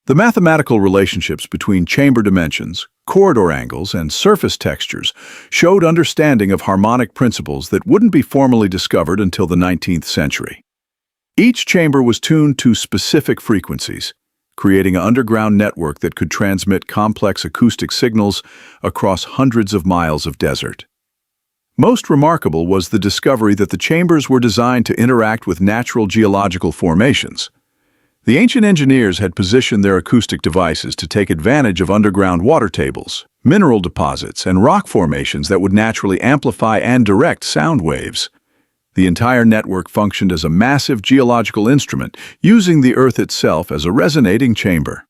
The mathematical relationships between chamber dimensions, corridor angles, and surface textures showed understanding of harmonic principles that wouldn't be formally discovered until the 19th century. Each chamber was tuned to specific frequencies, creating an underground network that could transmit complex acoustic signals across hundreds of miles of desert. Most remarkable was the discovery that the chambers were designed to interact with natural geological formations. The ancient engineers had positioned their acoustic devices to take advantage of underground water tables, mineral deposits, and rock formations that would naturally amplify and direct sound waves. The entire network functioned as a massive geological instrument, using the Earth itself as a resonating chamber.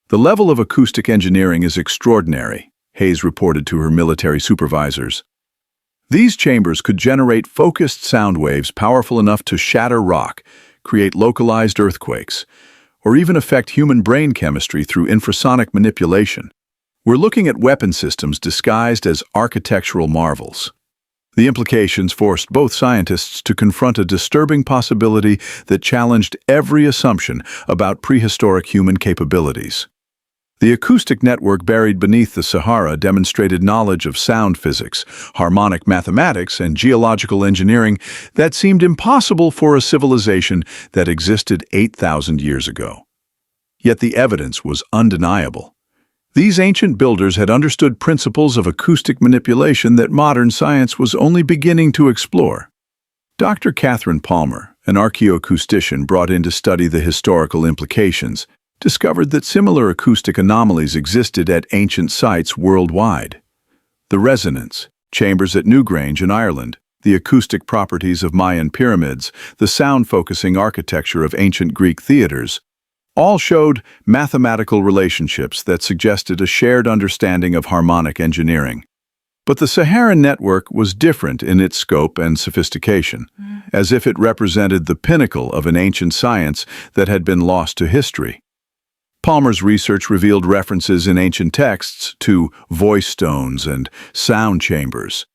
"The level of acoustic engineering is extraordinary," Hayes reported to her military supervisors. "These chambers could generate focused sound waves powerful enough to shatter rock, create localized earthquakes, or even affect human brain chemistry through infrasonic manipulation. We're looking at weapon systems disguised as architectural marvels." The implications forced both scientists to confront a disturbing possibility that challenged every assumption about prehistoric human capabilities. The acoustic network buried beneath the Sahara demonstrated knowledge of sound physics, harmonic mathematics, and geological engineering that seemed impossible for a civilization that existed 8,000 years ago. Yet the evidence was undeniable. These ancient builders had understood principles of acoustic manipulation that modern science was only beginning to explore. Dr. Catherine Palmer, an archaeoacoustician brought in to study the historical implications, discovered that similar acoustic anomalies existed at ancient sites worldwide. The resonance chambers at Newgrange in Ireland, the acoustic properties of Mayan pyramids, the sound-focusing architecture of ancient Greek theaters, all showed mathematical relationships that suggested a shared understanding of harmonic engineering. But the Saharan network was different in its scope and sophistication, as if it represented the pinnacle of an ancient science that had been lost to history. Palmer's research revealed references in ancient texts to voice stones and sound chambers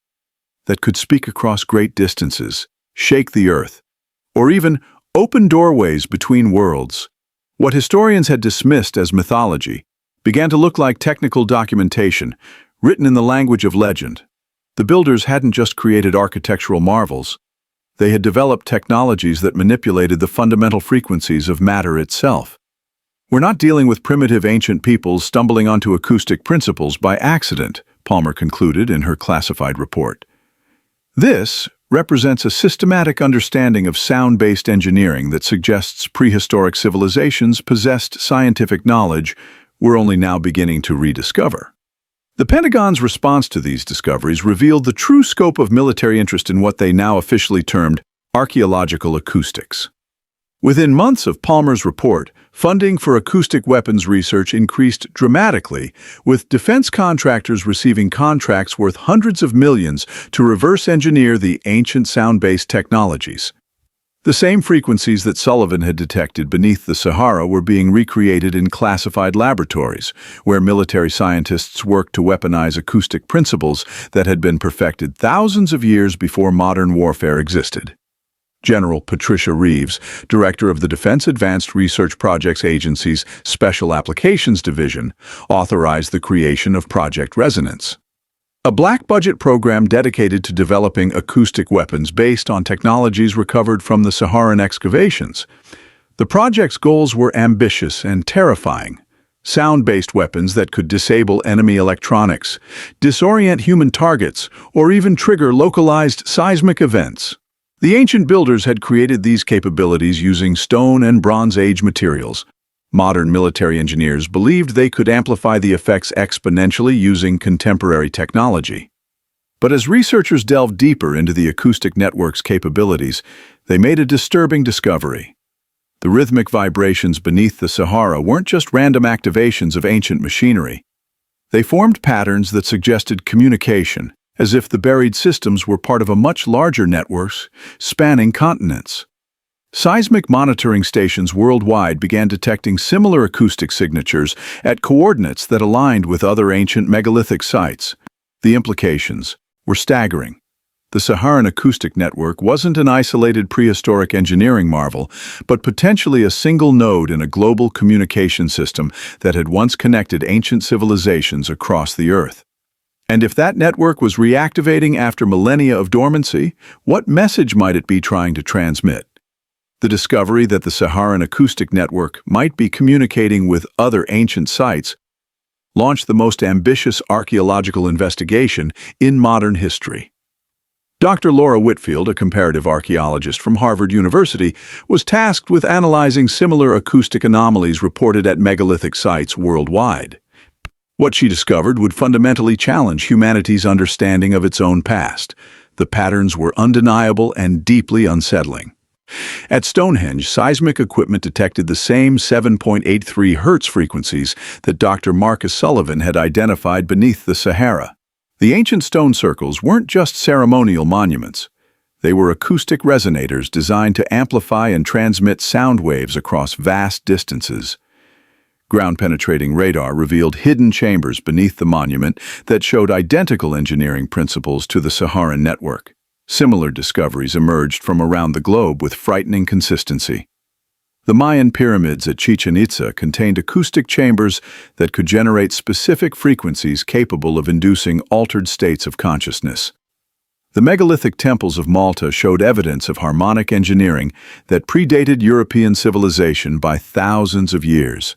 that could speak across great distances, shake the earth, or even open doorways between worlds. What historians had dismissed as mythology began to look like technical documentation, written in the language of legend. The builders hadn't just created architectural marvels. They had developed technologies that manipulated the fundamental frequencies of matter itself. "We're not dealing with primitive ancient peoples stumbling onto acoustic principles by accident," Palmer concluded in her classified report. "This represents a systematic understanding of sound-based engineering that suggests prehistoric civilizations possessed scientific knowledge we're only now beginning to rediscover." The Pentagon's response to these discoveries revealed the true scope of military interest in what they now officially termed archaeological acoustics. Within months of Palmer's report, funding for acoustic weapons research increased dramatically, with defense contractors receiving contracts worth hundreds of millions to reverse engineer the ancient sound-based technologies. The same frequencies that Sullivan had detected beneath the Sahara were being recreated in classified laboratories, where military scientists worked to weaponize acoustic principles that had been perfected thousands of years before modern warfare existed. General Patricia Reeves, director of the Defense Advanced Research Projects Agency's Special Applications Division, authorized the creation of Project Resonance, a black-budget program dedicated to developing acoustic weapons based on technologies recovered from the Saharan excavations. The project's goals were ambitious and terrifying. Sound-based weapons that could disable enemy electronics, disorient human targets, or even trigger localized seismic events. The ancient builders had created these capabilities using Stone and Bronze Age materials. Modern military engineers believed they could amplify the effects exponentially using contemporary technology. But as researchers delved deeper into the acoustic network's capabilities, they made a disturbing discovery. The rhythmic vibrations beneath the Sahara weren't just random activations of ancient machinery. They formed patterns that suggested communication, as if the buried systems were part of a much larger network spanning continents. Seismic monitoring stations worldwide began detecting similar acoustic signatures at coordinates that aligned with other ancient megalithic sites. The implications were staggering. The Saharan acoustic network wasn't an isolated prehistoric engineering marvel, but potentially a single node in a global communication system that had once connected ancient civilizations across the Earth. And if that network was reactivating after millennia of dormancy, what message might it be trying to transmit? The discovery that the Saharan acoustic network might be communicating with other ancient sites launched the most ambitious archaeological investigation in modern history. Dr. Laura Whitfield, a comparative archaeologist from Harvard University, was tasked with analyzing similar acoustic anomalies reported at megalithic sites worldwide. What she discovered would fundamentally challenge humanity's understanding of its own past. The patterns were undeniable and deeply unsettling. At Stonehenge, seismic equipment detected the same 7.83 Hz frequencies that Dr. Marcus Sullivan had identified beneath the Sahara. The ancient stone circles weren't just ceremonial monuments. They were acoustic resonators designed to amplify and transmit sound waves across vast distances. Ground-penetrating radar revealed hidden chambers beneath the monument that showed identical engineering principles to the Saharan network. Similar discoveries emerged from around the globe with frightening consistency. The Mayan pyramids at Chichen Itza contained acoustic chambers that could generate specific frequencies capable of inducing altered states of consciousness. The megalithic temples of Malta showed evidence of harmonic engineering that predated European civilization by thousands of years.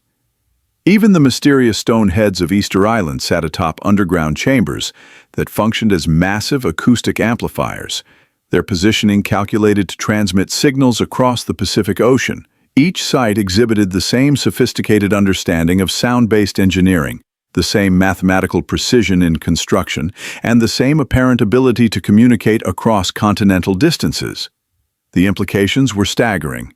Even the mysterious stone heads of Easter Island sat atop underground chambers that functioned as massive acoustic amplifiers, their positioning calculated to transmit signals across the Pacific Ocean. Each site exhibited the same sophisticated understanding of sound-based engineering, the same mathematical precision in construction, and the same apparent ability to communicate across continental distances. The implications were staggering.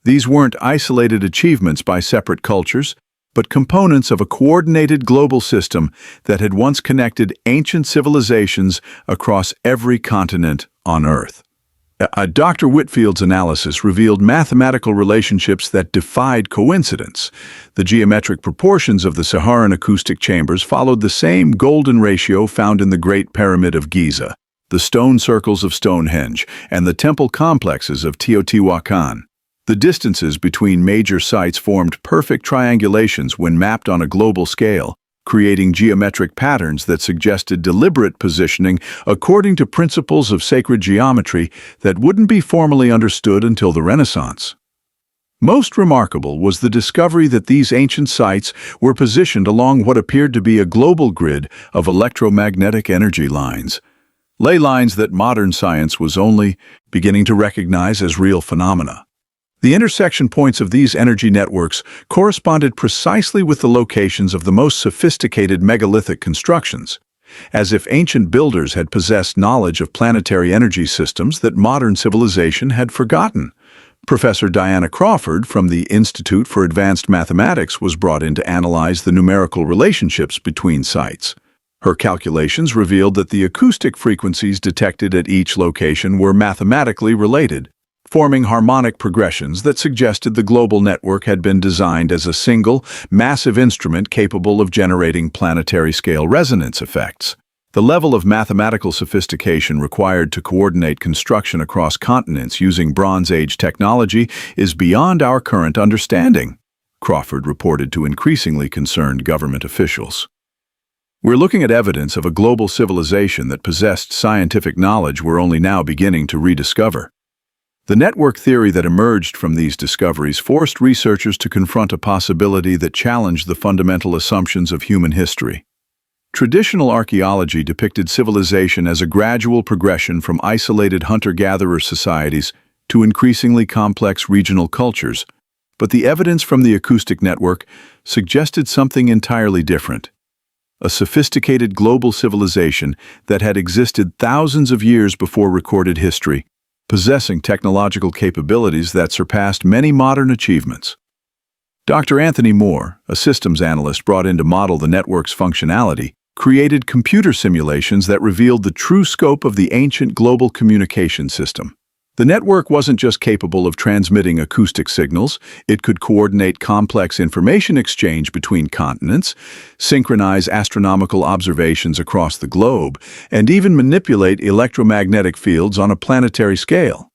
These weren't isolated achievements by separate cultures, but components of a coordinated global system that had once connected ancient civilizations across every continent on Earth. Dr. Whitfield's analysis revealed mathematical relationships that defied coincidence. The geometric proportions of the Saharan acoustic chambers followed the same golden ratio found in the Great Pyramid of Giza, the stone circles of Stonehenge, and the temple complexes of Teotihuacan. The distances between major sites formed perfect triangulations when mapped on a global scale, creating geometric patterns that suggested deliberate positioning according to principles of sacred geometry that wouldn't be formally understood until the Renaissance. Most remarkable was the discovery that these ancient sites were positioned along what appeared to be a global grid of electromagnetic energy lines, ley lines that modern science was only beginning to recognize as real phenomena. The intersection points of these energy networks corresponded precisely with the locations of the most sophisticated megalithic constructions, as if ancient builders had possessed knowledge of planetary energy systems that modern civilization had forgotten. Professor Diana Crawford from the Institute for Advanced Mathematics was brought in to analyze the numerical relationships between sites. Her calculations revealed that the acoustic frequencies detected at each location were mathematically related. forming harmonic progressions that suggested the global network had been designed as a single, massive instrument capable of generating planetary-scale resonance effects. The level of mathematical sophistication required to coordinate construction across continents using Bronze Age technology is beyond our current understanding, Crawford reported to increasingly concerned government officials. We're looking at evidence of a global civilization that possessed scientific knowledge we're only now beginning to rediscover. The network theory that emerged from these discoveries forced researchers to confront a possibility that challenged the fundamental assumptions of human history. Traditional archaeology depicted civilization as a gradual progression from isolated hunter-gatherer societies to increasingly complex regional cultures, but the evidence from the acoustic network suggested something entirely different. A sophisticated global civilization that had existed thousands of years before recorded history, possessing technological capabilities that surpassed many modern achievements. Dr. Anthony Moore, a systems analyst brought in to model the network's functionality, created computer simulations that revealed the true scope of the ancient global communication system. The network wasn't just capable of transmitting acoustic signals, it could coordinate complex information exchange between continents, synchronize astronomical observations across the globe, and even manipulate electromagnetic fields on a planetary scale.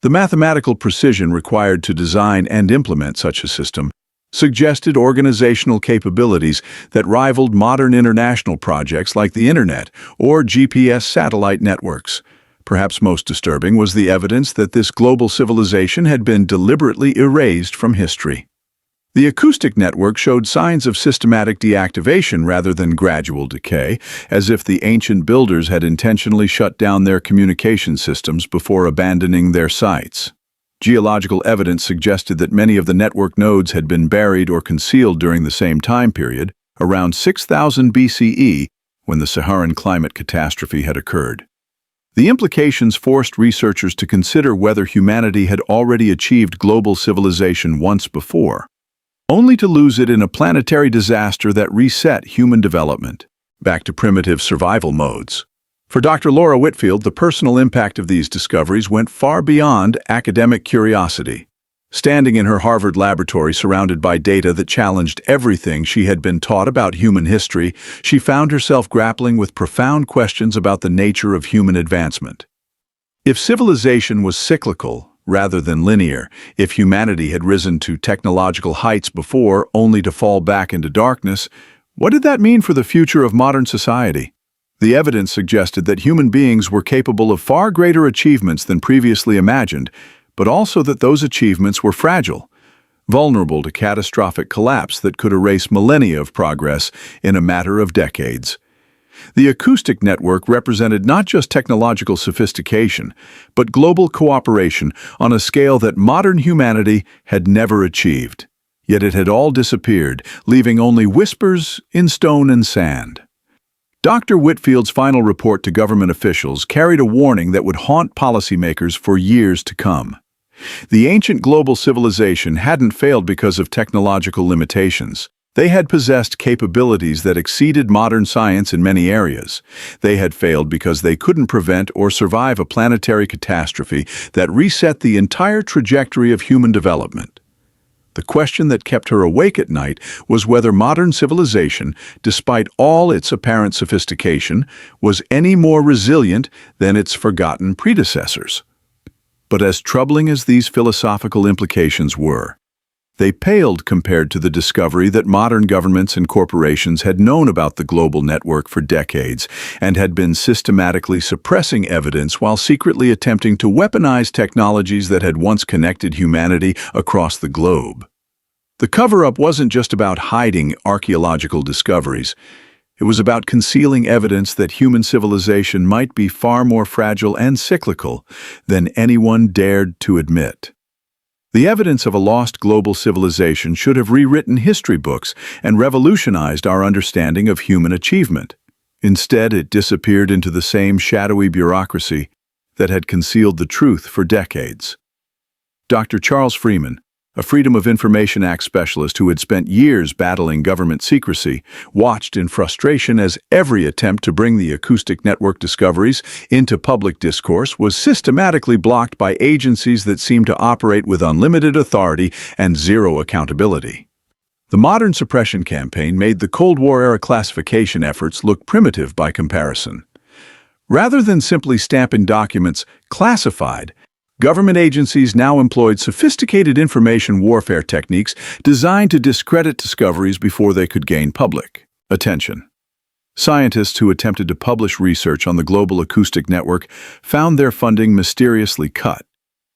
The mathematical precision required to design and implement such a system suggested organizational capabilities that rivaled modern international projects like the Internet or GPS satellite networks. Perhaps most disturbing was the evidence that this global civilization had been deliberately erased from history. The acoustic network showed signs of systematic deactivation rather than gradual decay, as if the ancient builders had intentionally shut down their communication systems before abandoning their sites. Geological evidence suggested that many of the network nodes had been buried or concealed during the same time period, around 6000 BCE, when the Saharan climate catastrophe had occurred. The implications forced researchers to consider whether humanity had already achieved global civilization once before, only to lose it in a planetary disaster that reset human development back to primitive survival modes. For Dr. Laura Whitfield, the personal impact of these discoveries went far beyond academic curiosity. Standing in her Harvard laboratory surrounded by data that challenged everything she had been taught about human history, she found herself grappling with profound questions about the nature of human advancement. If civilization was cyclical rather than linear, if humanity had risen to technological heights before only to fall back into darkness, what did that mean for the future of modern society? The evidence suggested that human beings were capable of far greater achievements than previously imagined, but also that those achievements were fragile, vulnerable to catastrophic collapse that could erase millennia of progress in a matter of decades. The acoustic network represented not just technological sophistication, but global cooperation on a scale that modern humanity had never achieved. Yet it had all disappeared, leaving only whispers in stone and sand. Dr. Whitfield's final report to government officials carried a warning that would haunt policymakers for years to come. The ancient global civilization hadn't failed because of technological limitations. They had possessed capabilities that exceeded modern science in many areas. They had failed because they couldn't prevent or survive a planetary catastrophe that reset the entire trajectory of human development. The question that kept her awake at night was whether modern civilization, despite all its apparent sophistication, was any more resilient than its forgotten predecessors. But as troubling as these philosophical implications were, they paled compared to the discovery that modern governments and corporations had known about the global network for decades and had been systematically suppressing evidence while secretly attempting to weaponize technologies that had once connected humanity across the globe. The cover-up wasn't just about hiding archaeological discoveries. It was about concealing evidence that human civilization might be far more fragile and cyclical than anyone dared to admit. The evidence of a lost global civilization should have rewritten history books and revolutionized our understanding of human achievement. Instead, it disappeared into the same shadowy bureaucracy that had concealed the truth for decades. Dr. Charles Freeman, a Freedom of Information Act specialist who had spent years battling government secrecy, watched in frustration as every attempt to bring the acoustic network discoveries into public discourse was systematically blocked by agencies that seemed to operate with unlimited authority and zero accountability. The modern suppression campaign made the Cold War-era classification efforts look primitive by comparison. Rather than simply stamping documents classified, government agencies now employed sophisticated information warfare techniques designed to discredit discoveries before they could gain public attention. Scientists who attempted to publish research on the global acoustic network found their funding mysteriously cut,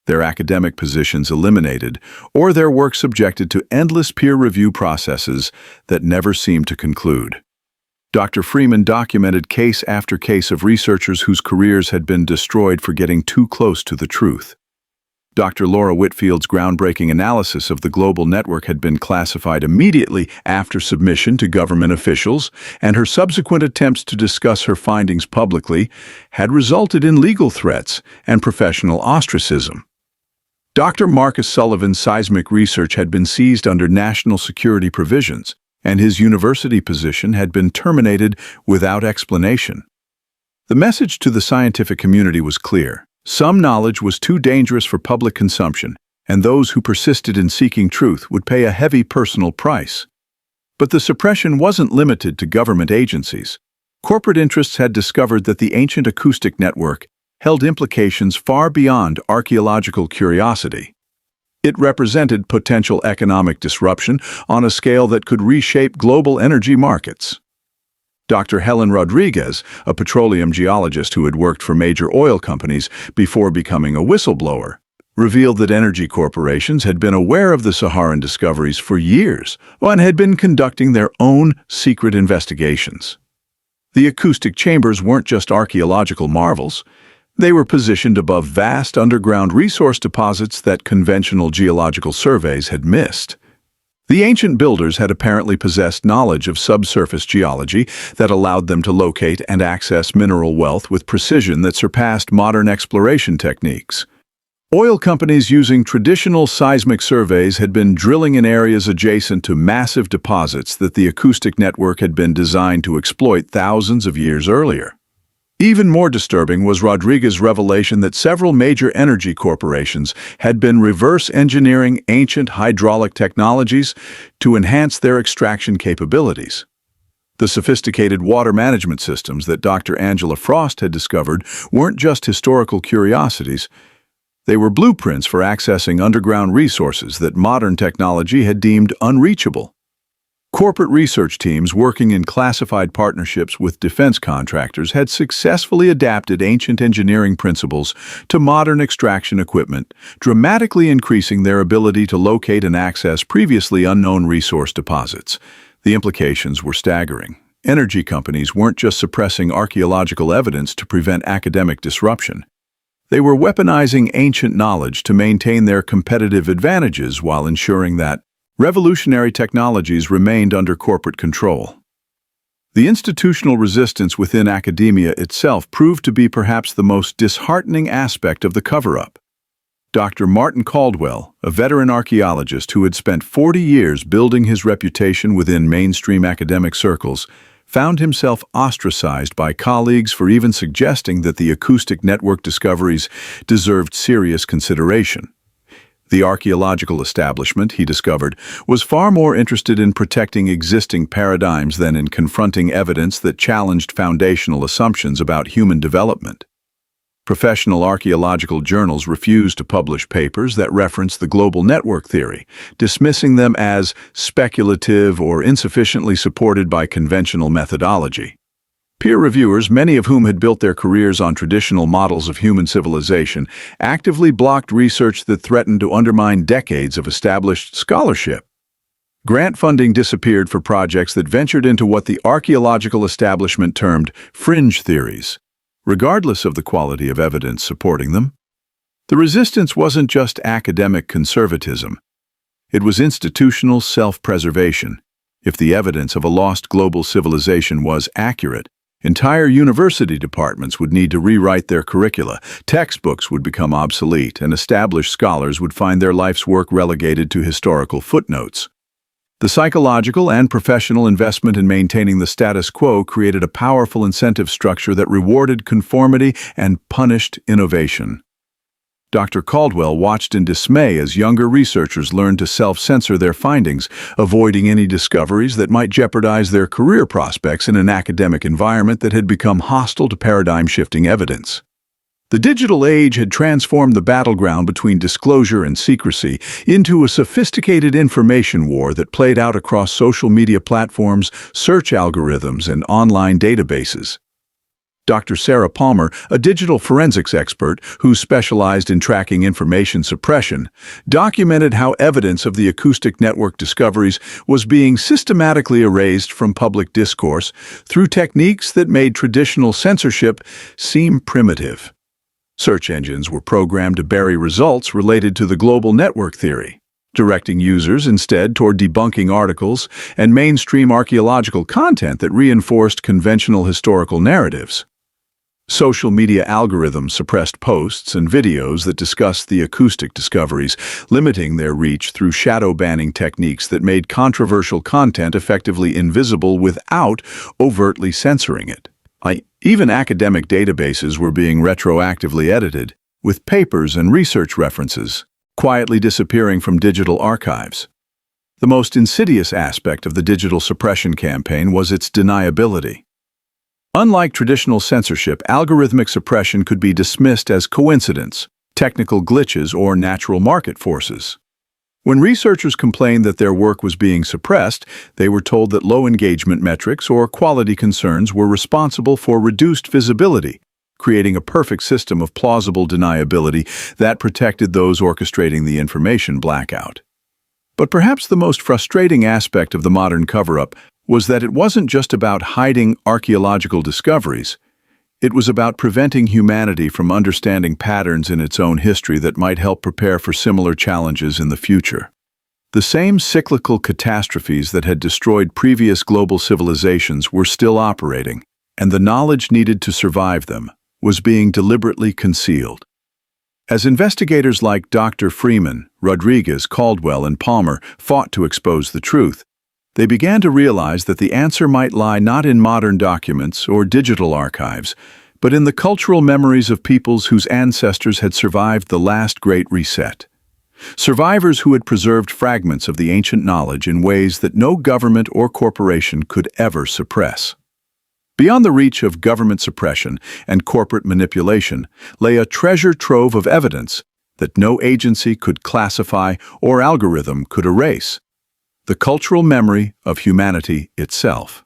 their academic positions eliminated, or their work subjected to endless peer review processes that never seemed to conclude. Dr. Freeman documented case after case of researchers whose careers had been destroyed for getting too close to the truth. Dr. Laura Whitfield's groundbreaking analysis of the global network had been classified immediately after submission to government officials, and her subsequent attempts to discuss her findings publicly had resulted in legal threats and professional ostracism. Dr. Marcus Sullivan's seismic research had been seized under national security provisions, and his university position had been terminated without explanation. The message to the scientific community was clear. Some knowledge was too dangerous for public consumption, and those who persisted in seeking truth would pay a heavy personal price. But the suppression wasn't limited to government agencies. Corporate interests had discovered that the ancient acoustic network held implications far beyond archaeological curiosity. It represented potential economic disruption on a scale that could reshape global energy markets. Dr. Helen Rodriguez, a petroleum geologist who had worked for major oil companies before becoming a whistleblower, revealed that energy corporations had been aware of the Saharan discoveries for years and had been conducting their own secret investigations. The acoustic chambers weren't just archaeological marvels. They were positioned above vast underground resource deposits that conventional geological surveys had missed. The ancient builders had apparently possessed knowledge of subsurface geology that allowed them to locate and access mineral wealth with precision that surpassed modern exploration techniques. Oil companies using traditional seismic surveys had been drilling in areas adjacent to massive deposits that the acoustic network had been designed to exploit thousands of years earlier. Even more disturbing was Rodriguez's revelation that several major energy corporations had been reverse engineering ancient hydraulic technologies to enhance their extraction capabilities. The sophisticated water management systems that Dr. Angela Frost had discovered weren't just historical curiosities. They were blueprints for accessing underground resources that modern technology had deemed unreachable. Corporate research teams working in classified partnerships with defense contractors had successfully adapted ancient engineering principles to modern extraction equipment, dramatically increasing their ability to locate and access previously unknown resource deposits. The implications were staggering. Energy companies weren't just suppressing archaeological evidence to prevent academic disruption. They were weaponizing ancient knowledge to maintain their competitive advantages while ensuring that revolutionary technologies remained under corporate control. The institutional resistance within academia itself proved to be perhaps the most disheartening aspect of the cover-up. Dr. Martin Caldwell, a veteran archaeologist who had spent 40 years building his reputation within mainstream academic circles, found himself ostracized by colleagues for even suggesting that the acoustic network discoveries deserved serious consideration. The archaeological establishment, he discovered, was far more interested in protecting existing paradigms than in confronting evidence that challenged foundational assumptions about human development. Professional archaeological journals refused to publish papers that referenced the global network theory, dismissing them as speculative or insufficiently supported by conventional methodology. Peer reviewers, many of whom had built their careers on traditional models of human civilization, actively blocked research that threatened to undermine decades of established scholarship. Grant funding disappeared for projects that ventured into what the archaeological establishment termed fringe theories, regardless of the quality of evidence supporting them. The resistance wasn't just academic conservatism. It was institutional self-preservation. If the evidence of a lost global civilization was accurate, Entire university departments would need to rewrite their curricula, textbooks would become obsolete, and established scholars would find their life's work relegated to historical footnotes. The psychological and professional investment in maintaining the status quo created a powerful incentive structure that rewarded conformity and punished innovation. Dr. Caldwell watched in dismay as younger researchers learned to self-censor their findings, avoiding any discoveries that might jeopardize their career prospects in an academic environment that had become hostile to paradigm-shifting evidence. The digital age had transformed the battleground between disclosure and secrecy into a sophisticated information war that played out across social media platforms, search algorithms, and online databases. Dr. Sarah Palmer, a digital forensics expert who specialized in tracking information suppression, documented how evidence of the acoustic network discoveries was being systematically erased from public discourse through techniques that made traditional censorship seem primitive. Search engines were programmed to bury results related to the global network theory, directing users instead toward debunking articles and mainstream archaeological content that reinforced conventional historical narratives. Social media algorithms suppressed posts and videos that discussed the acoustic discoveries, limiting their reach through shadow banning techniques that made controversial content effectively invisible without overtly censoring it. Even academic databases were being retroactively edited, with papers and research references quietly disappearing from digital archives. The most insidious aspect of the digital suppression campaign was its deniability. Unlike traditional censorship, algorithmic suppression could be dismissed as coincidence, technical glitches, or natural market forces. When researchers complained that their work was being suppressed, they were told that low engagement metrics or quality concerns were responsible for reduced visibility, creating a perfect system of plausible deniability that protected those orchestrating the information blackout. But perhaps the most frustrating aspect of the modern cover-up was that it wasn't just about hiding archaeological discoveries. It was about preventing humanity from understanding patterns in its own history that might help prepare for similar challenges in the future. The same cyclical catastrophes that had destroyed previous global civilizations were still operating, and the knowledge needed to survive them was being deliberately concealed. As investigators like Dr. Freeman, Rodriguez, Caldwell, and Palmer fought to expose the truth, they began to realize that the answer might lie not in modern documents or digital archives, but in the cultural memories of peoples whose ancestors had survived the last Great Reset. Survivors who had preserved fragments of the ancient knowledge in ways that no government or corporation could ever suppress. Beyond the reach of government suppression and corporate manipulation lay a treasure trove of evidence that no agency could classify or algorithm could erase: the cultural memory of humanity itself.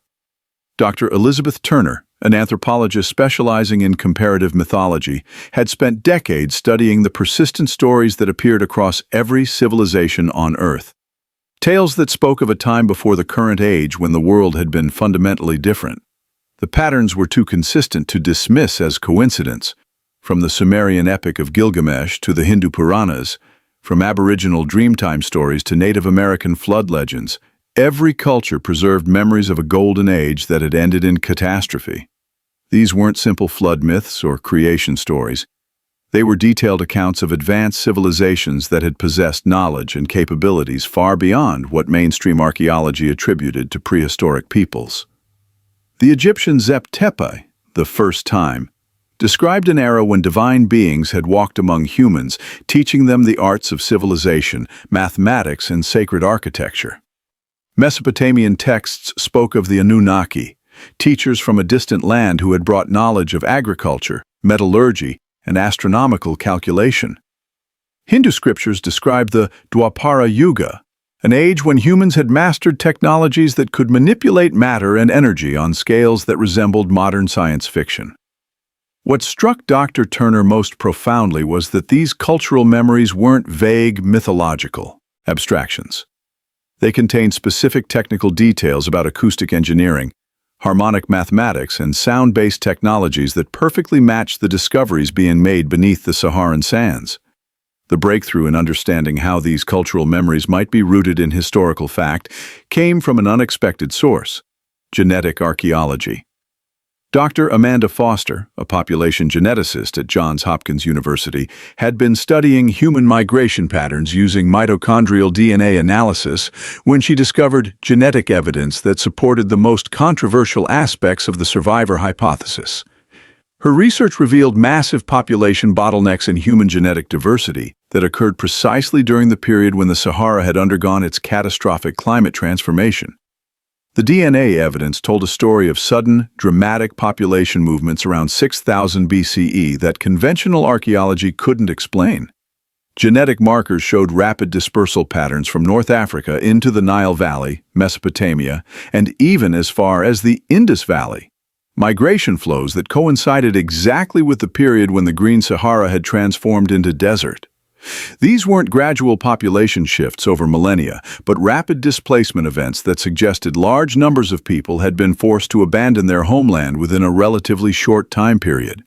Dr. Elizabeth Turner, an anthropologist specializing in comparative mythology, had spent decades studying the persistent stories that appeared across every civilization on Earth. Tales that spoke of a time before the current age when the world had been fundamentally different. The patterns were too consistent to dismiss as coincidence. From the Sumerian epic of Gilgamesh to the Hindu Puranas, from Aboriginal Dreamtime stories to Native American flood legends, every culture preserved memories of a golden age that had ended in catastrophe. These weren't simple flood myths or creation stories. They were detailed accounts of advanced civilizations that had possessed knowledge and capabilities far beyond what mainstream archaeology attributed to prehistoric peoples. The Egyptian Zep-Tepe, the first time, described an era when divine beings had walked among humans, teaching them the arts of civilization, mathematics, and sacred architecture. Mesopotamian texts spoke of the Anunnaki, teachers from a distant land who had brought knowledge of agriculture, metallurgy, and astronomical calculation. Hindu scriptures described the Dwapara Yuga, an age when humans had mastered technologies that could manipulate matter and energy on scales that resembled modern science fiction. What struck Dr. Turner most profoundly was that these cultural memories weren't vague mythological abstractions. They contained specific technical details about acoustic engineering, harmonic mathematics, and sound-based technologies that perfectly matched the discoveries being made beneath the Saharan sands. The breakthrough in understanding how these cultural memories might be rooted in historical fact came from an unexpected source: genetic archaeology. Dr. Amanda Foster, a population geneticist at Johns Hopkins University, had been studying human migration patterns using mitochondrial DNA analysis when she discovered genetic evidence that supported the most controversial aspects of the survivor hypothesis. Her research revealed massive population bottlenecks in human genetic diversity that occurred precisely during the period when the Sahara had undergone its catastrophic climate transformation. The DNA evidence told a story of sudden, dramatic population movements around 6000 BCE that conventional archaeology couldn't explain. Genetic markers showed rapid dispersal patterns from North Africa into the Nile Valley, Mesopotamia, and even as far as the Indus Valley. Migration flows that coincided exactly with the period when the Green Sahara had transformed into desert. These weren't gradual population shifts over millennia, but rapid displacement events that suggested large numbers of people had been forced to abandon their homeland within a relatively short time period.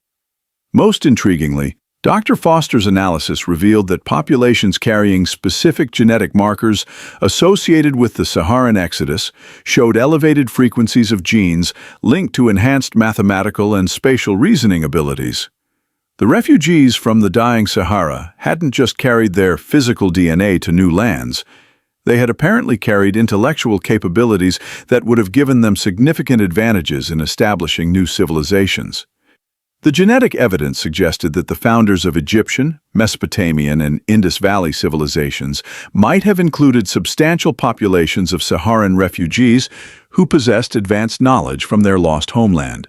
Most intriguingly, Dr. Foster's analysis revealed that populations carrying specific genetic markers associated with the Saharan exodus showed elevated frequencies of genes linked to enhanced mathematical and spatial reasoning abilities. The refugees from the dying Sahara hadn't just carried their physical DNA to new lands. They had apparently carried intellectual capabilities that would have given them significant advantages in establishing new civilizations. The genetic evidence suggested that the founders of Egyptian, Mesopotamian, and Indus Valley civilizations might have included substantial populations of Saharan refugees who possessed advanced knowledge from their lost homeland.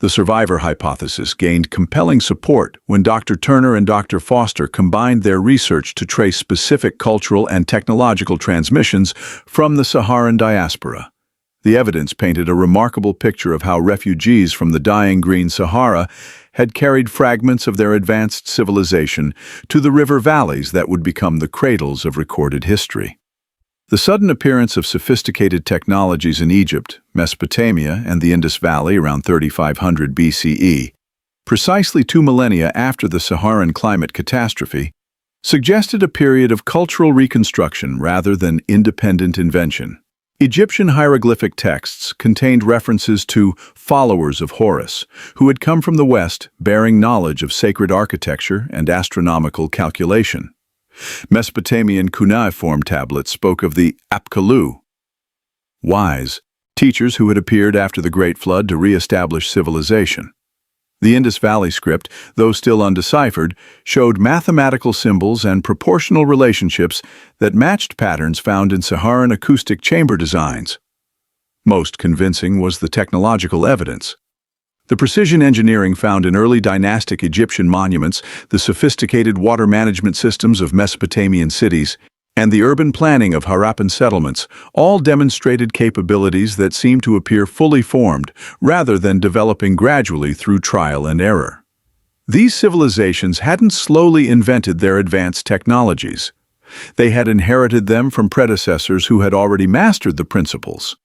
The survivor hypothesis gained compelling support when Dr. Turner and Dr. Foster combined their research to trace specific cultural and technological transmissions from the Saharan diaspora. The evidence painted a remarkable picture of how refugees from the dying Green Sahara had carried fragments of their advanced civilization to the river valleys that would become the cradles of recorded history. The sudden appearance of sophisticated technologies in Egypt, Mesopotamia, and the Indus Valley around 3500 BCE, precisely 2 millennia after the Saharan climate catastrophe, suggested a period of cultural reconstruction rather than independent invention. Egyptian hieroglyphic texts contained references to followers of Horus, who had come from the West bearing knowledge of sacred architecture and astronomical calculation. Mesopotamian cuneiform tablets spoke of the Apkallu, wise, teachers who had appeared after the Great Flood to re-establish civilization. The Indus Valley script, though still undeciphered, showed mathematical symbols and proportional relationships that matched patterns found in Saharan acoustic chamber designs. Most convincing was the technological evidence. The precision engineering found in early dynastic Egyptian monuments, the sophisticated water management systems of Mesopotamian cities, and the urban planning of Harappan settlements all demonstrated capabilities that seemed to appear fully formed rather than developing gradually through trial and error. These civilizations hadn't slowly invented their advanced technologies. They had inherited them from predecessors who had already mastered the principles.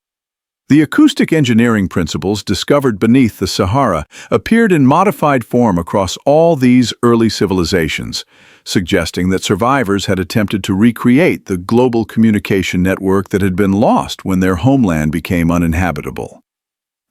The acoustic engineering principles discovered beneath the Sahara appeared in modified form across all these early civilizations, suggesting that survivors had attempted to recreate the global communication network that had been lost when their homeland became uninhabitable.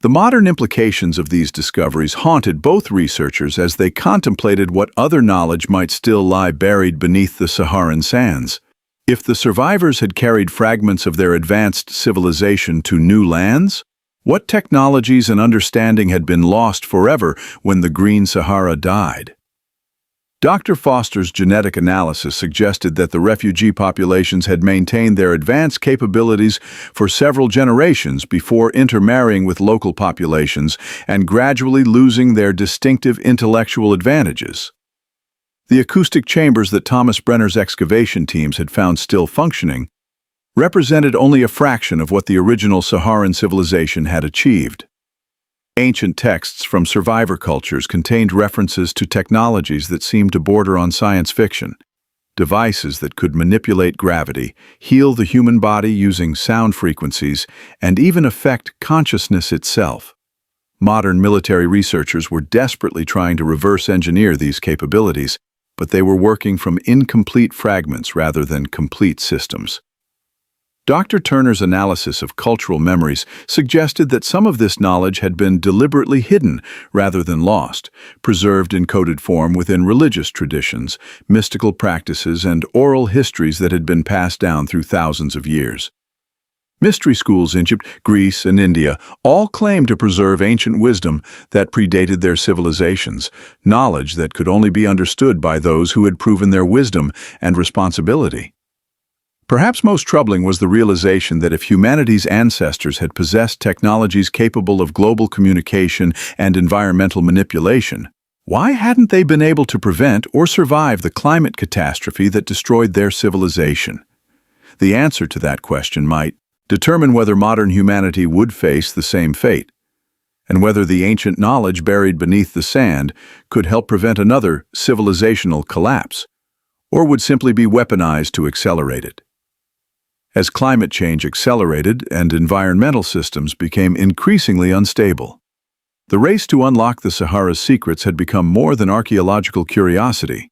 The modern implications of these discoveries haunted both researchers as they contemplated what other knowledge might still lie buried beneath the Saharan sands. If the survivors had carried fragments of their advanced civilization to new lands, what technologies and understanding had been lost forever when the Green Sahara died? Dr. Foster's genetic analysis suggested that the refugee populations had maintained their advanced capabilities for several generations before intermarrying with local populations and gradually losing their distinctive intellectual advantages. The acoustic chambers that Thomas Brenner's excavation teams had found still functioning represented only a fraction of what the original Saharan civilization had achieved. Ancient texts from survivor cultures contained references to technologies that seemed to border on science fiction, devices that could manipulate gravity, heal the human body using sound frequencies, and even affect consciousness itself. Modern military researchers were desperately trying to reverse engineer these capabilities, but they were working from incomplete fragments rather than complete systems. Dr. Turner's analysis of cultural memories suggested that some of this knowledge had been deliberately hidden rather than lost, preserved in coded form within religious traditions, mystical practices, and oral histories that had been passed down through thousands of years. Mystery schools in Egypt, Greece, and India all claimed to preserve ancient wisdom that predated their civilizations, knowledge that could only be understood by those who had proven their wisdom and responsibility. Perhaps most troubling was the realization that if humanity's ancestors had possessed technologies capable of global communication and environmental manipulation, why hadn't they been able to prevent or survive the climate catastrophe that destroyed their civilization? The answer to that question might determine whether modern humanity would face the same fate, and whether the ancient knowledge buried beneath the sand could help prevent another civilizational collapse, or would simply be weaponized to accelerate it. As climate change accelerated and environmental systems became increasingly unstable, the race to unlock the Sahara's secrets had become more than archaeological curiosity.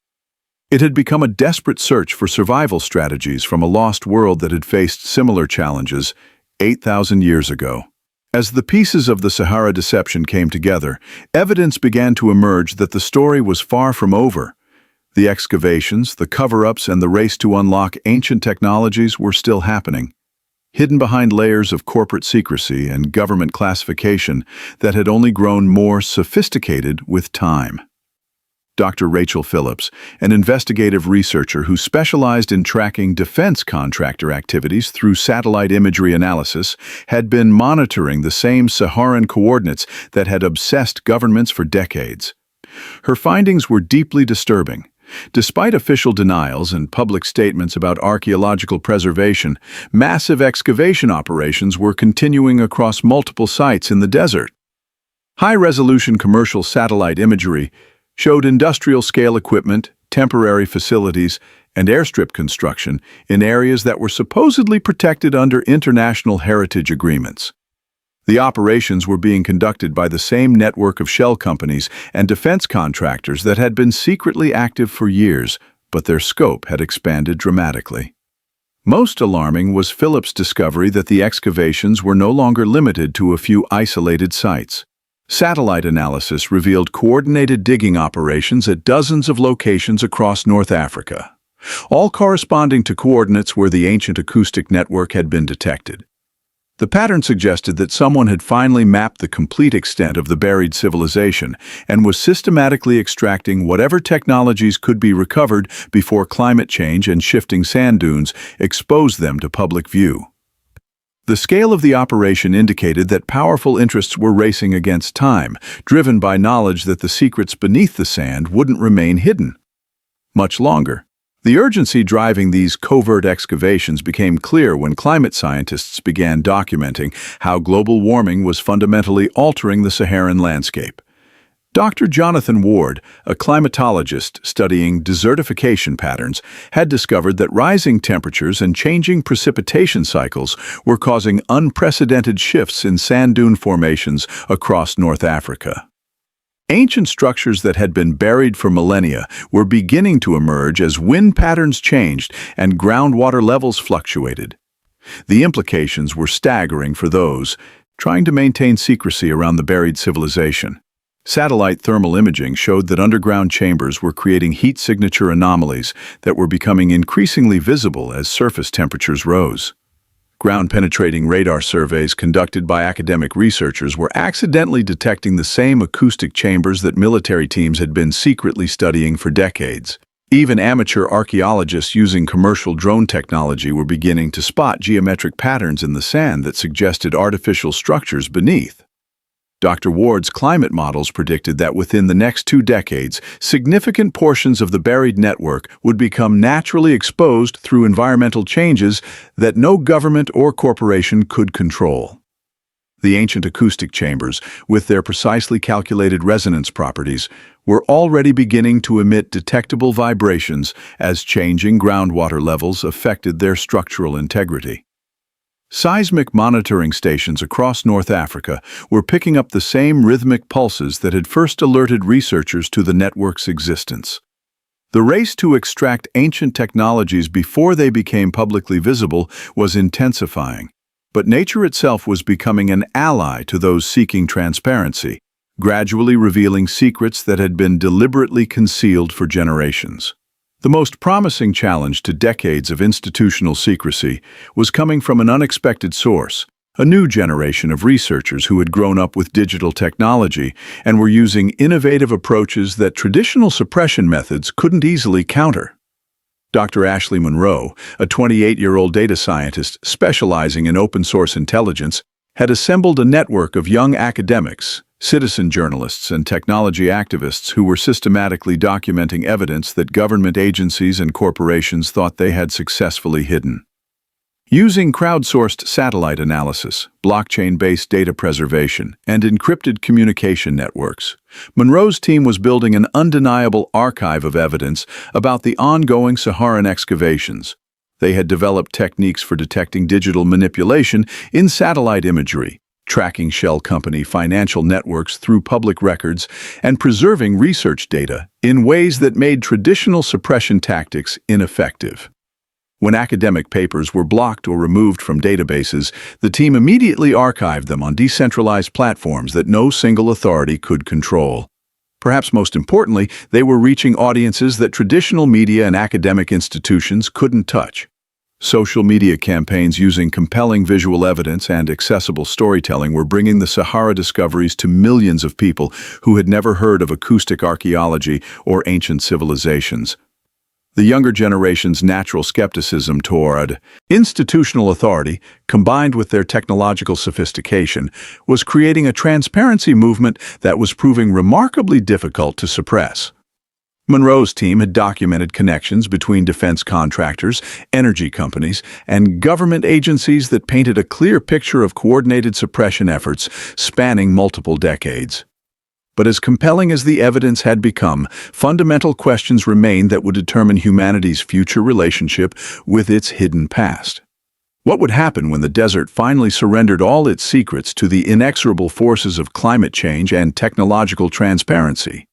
It had become a desperate search for survival strategies from a lost world that had faced similar challenges 8,000 years ago. As the pieces of the Sahara deception came together, evidence began to emerge that the story was far from over. The excavations, the cover-ups, and the race to unlock ancient technologies were still happening, hidden behind layers of corporate secrecy and government classification that had only grown more sophisticated with time. Dr. Rachel Phillips, an investigative researcher who specialized in tracking defense contractor activities through satellite imagery analysis, had been monitoring the same Saharan coordinates that had obsessed governments for decades. Her findings were deeply disturbing. Despite official denials and public statements about archaeological preservation, massive excavation operations were continuing across multiple sites in the desert. High-resolution commercial satellite imagery showed industrial-scale equipment, temporary facilities, and airstrip construction in areas that were supposedly protected under international heritage agreements. The operations were being conducted by the same network of shell companies and defense contractors that had been secretly active for years, but their scope had expanded dramatically. Most alarming was Phillips' discovery that the excavations were no longer limited to a few isolated sites. Satellite analysis revealed coordinated digging operations at dozens of locations across North Africa, all corresponding to coordinates where the ancient acoustic network had been detected. The pattern suggested that someone had finally mapped the complete extent of the buried civilization and was systematically extracting whatever technologies could be recovered before climate change and shifting sand dunes exposed them to public view. The scale of the operation indicated that powerful interests were racing against time, driven by knowledge that the secrets beneath the sand wouldn't remain hidden much longer. The urgency driving these covert excavations became clear when climate scientists began documenting how global warming was fundamentally altering the Saharan landscape. Dr. Jonathan Ward, a climatologist studying desertification patterns, had discovered that rising temperatures and changing precipitation cycles were causing unprecedented shifts in sand dune formations across North Africa. Ancient structures that had been buried for millennia were beginning to emerge as wind patterns changed and groundwater levels fluctuated. The implications were staggering for those trying to maintain secrecy around the buried civilization. Satellite thermal imaging showed that underground chambers were creating heat signature anomalies that were becoming increasingly visible as surface temperatures rose. Ground-penetrating radar surveys conducted by academic researchers were accidentally detecting the same acoustic chambers that military teams had been secretly studying for decades. Even amateur archaeologists using commercial drone technology were beginning to spot geometric patterns in the sand that suggested artificial structures beneath. Dr. Ward's climate models predicted that within the next 2 decades, significant portions of the buried network would become naturally exposed through environmental changes that no government or corporation could control. The ancient acoustic chambers, with their precisely calculated resonance properties, were already beginning to emit detectable vibrations as changing groundwater levels affected their structural integrity. Seismic monitoring stations across North Africa were picking up the same rhythmic pulses that had first alerted researchers to the network's existence. The race to extract ancient technologies before they became publicly visible was intensifying, but nature itself was becoming an ally to those seeking transparency, gradually revealing secrets that had been deliberately concealed for generations. The most promising challenge to decades of institutional secrecy was coming from an unexpected source, a new generation of researchers who had grown up with digital technology and were using innovative approaches that traditional suppression methods couldn't easily counter. Dr. Ashley Monroe, a 28-year-old data scientist specializing in open-source intelligence, had assembled a network of young academics, citizen journalists, and technology activists who were systematically documenting evidence that government agencies and corporations thought they had successfully hidden. Using crowdsourced satellite analysis, blockchain-based data preservation, and encrypted communication networks, Monroe's team was building an undeniable archive of evidence about the ongoing Saharan excavations. They had developed techniques for detecting digital manipulation in satellite imagery, tracking shell company financial networks through public records, and preserving research data in ways that made traditional suppression tactics ineffective. When academic papers were blocked or removed from databases, the team immediately archived them on decentralized platforms that no single authority could control. Perhaps most importantly, they were reaching audiences that traditional media and academic institutions couldn't touch. Social media campaigns using compelling visual evidence and accessible storytelling were bringing the Sahara discoveries to millions of people who had never heard of acoustic archaeology or ancient civilizations. The younger generation's natural skepticism toward institutional authority, combined with their technological sophistication, was creating a transparency movement that was proving remarkably difficult to suppress. Monroe's team had documented connections between defense contractors, energy companies, and government agencies that painted a clear picture of coordinated suppression efforts spanning multiple decades. But as compelling as the evidence had become, fundamental questions remained that would determine humanity's future relationship with its hidden past. What would happen when the desert finally surrendered all its secrets to the inexorable forces of climate change and technological transparency?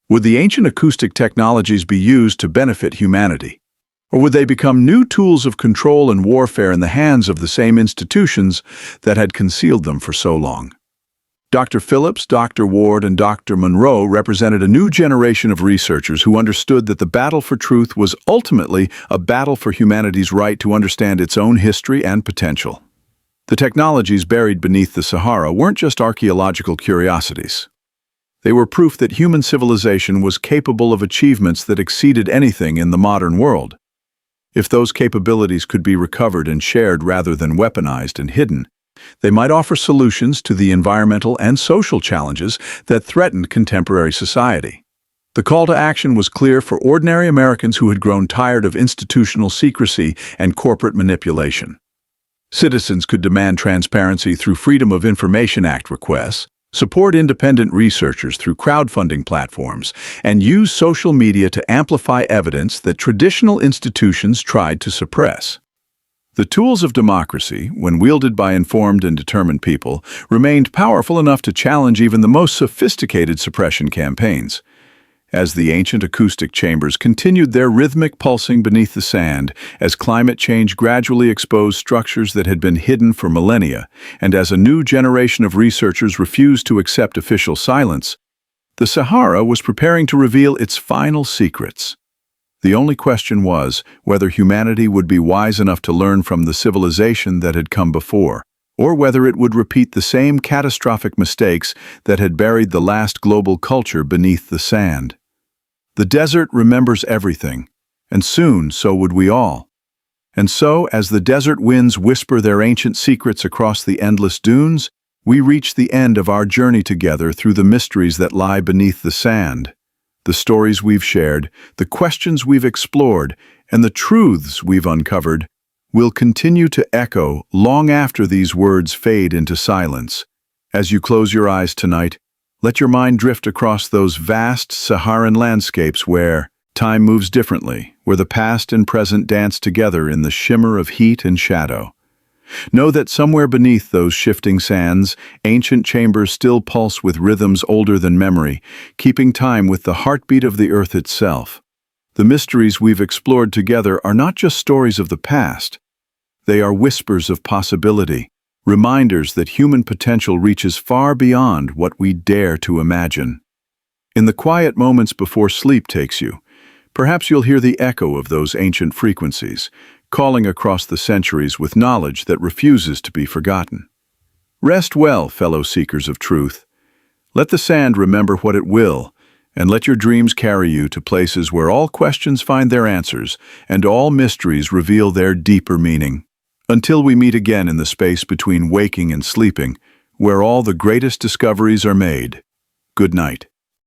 Would the ancient acoustic technologies be used to benefit humanity? Or would they become new tools of control and warfare in the hands of the same institutions that had concealed them for so long? Dr. Phillips, Dr. Ward, and Dr. Monroe represented a new generation of researchers who understood that the battle for truth was ultimately a battle for humanity's right to understand its own history and potential. The technologies buried beneath the Sahara weren't just archaeological curiosities. They were proof that human civilization was capable of achievements that exceeded anything in the modern world. If those capabilities could be recovered and shared rather than weaponized and hidden, they might offer solutions to the environmental and social challenges that threatened contemporary society. The call to action was clear for ordinary Americans who had grown tired of institutional secrecy and corporate manipulation. Citizens could demand transparency through Freedom of Information Act requests, support independent researchers through crowdfunding platforms, and use social media to amplify evidence that traditional institutions tried to suppress. The tools of democracy, when wielded by informed and determined people, remained powerful enough to challenge even the most sophisticated suppression campaigns. As the ancient acoustic chambers continued their rhythmic pulsing beneath the sand, as climate change gradually exposed structures that had been hidden for millennia, and as a new generation of researchers refused to accept official silence, the Sahara was preparing to reveal its final secrets. The only question was whether humanity would be wise enough to learn from the civilization that had come before, or whether it would repeat the same catastrophic mistakes that had buried the last global culture beneath the sand. The desert remembers everything, and soon so would we all. And so, as the desert winds whisper their ancient secrets across the endless dunes, we reach the end of our journey together through the mysteries that lie beneath the sand. The stories we've shared, the questions we've explored, and the truths we've uncovered will continue to echo long after these words fade into silence. As you close your eyes tonight, let your mind drift across those vast Saharan landscapes where time moves differently, where the past and present dance together in the shimmer of heat and shadow. Know that somewhere beneath those shifting sands, ancient chambers still pulse with rhythms older than memory, keeping time with the heartbeat of the earth itself. The mysteries we've explored together are not just stories of the past. They are whispers of possibility, reminders that human potential reaches far beyond what we dare to imagine. In the quiet moments before sleep takes you, perhaps you'll hear the echo of those ancient frequencies, calling across the centuries with knowledge that refuses to be forgotten. Rest well, fellow seekers of truth. Let the sand remember what it will, and let your dreams carry you to places where all questions find their answers and all mysteries reveal their deeper meaning. Until we meet again in the space between waking and sleeping, where all the greatest discoveries are made. Good night.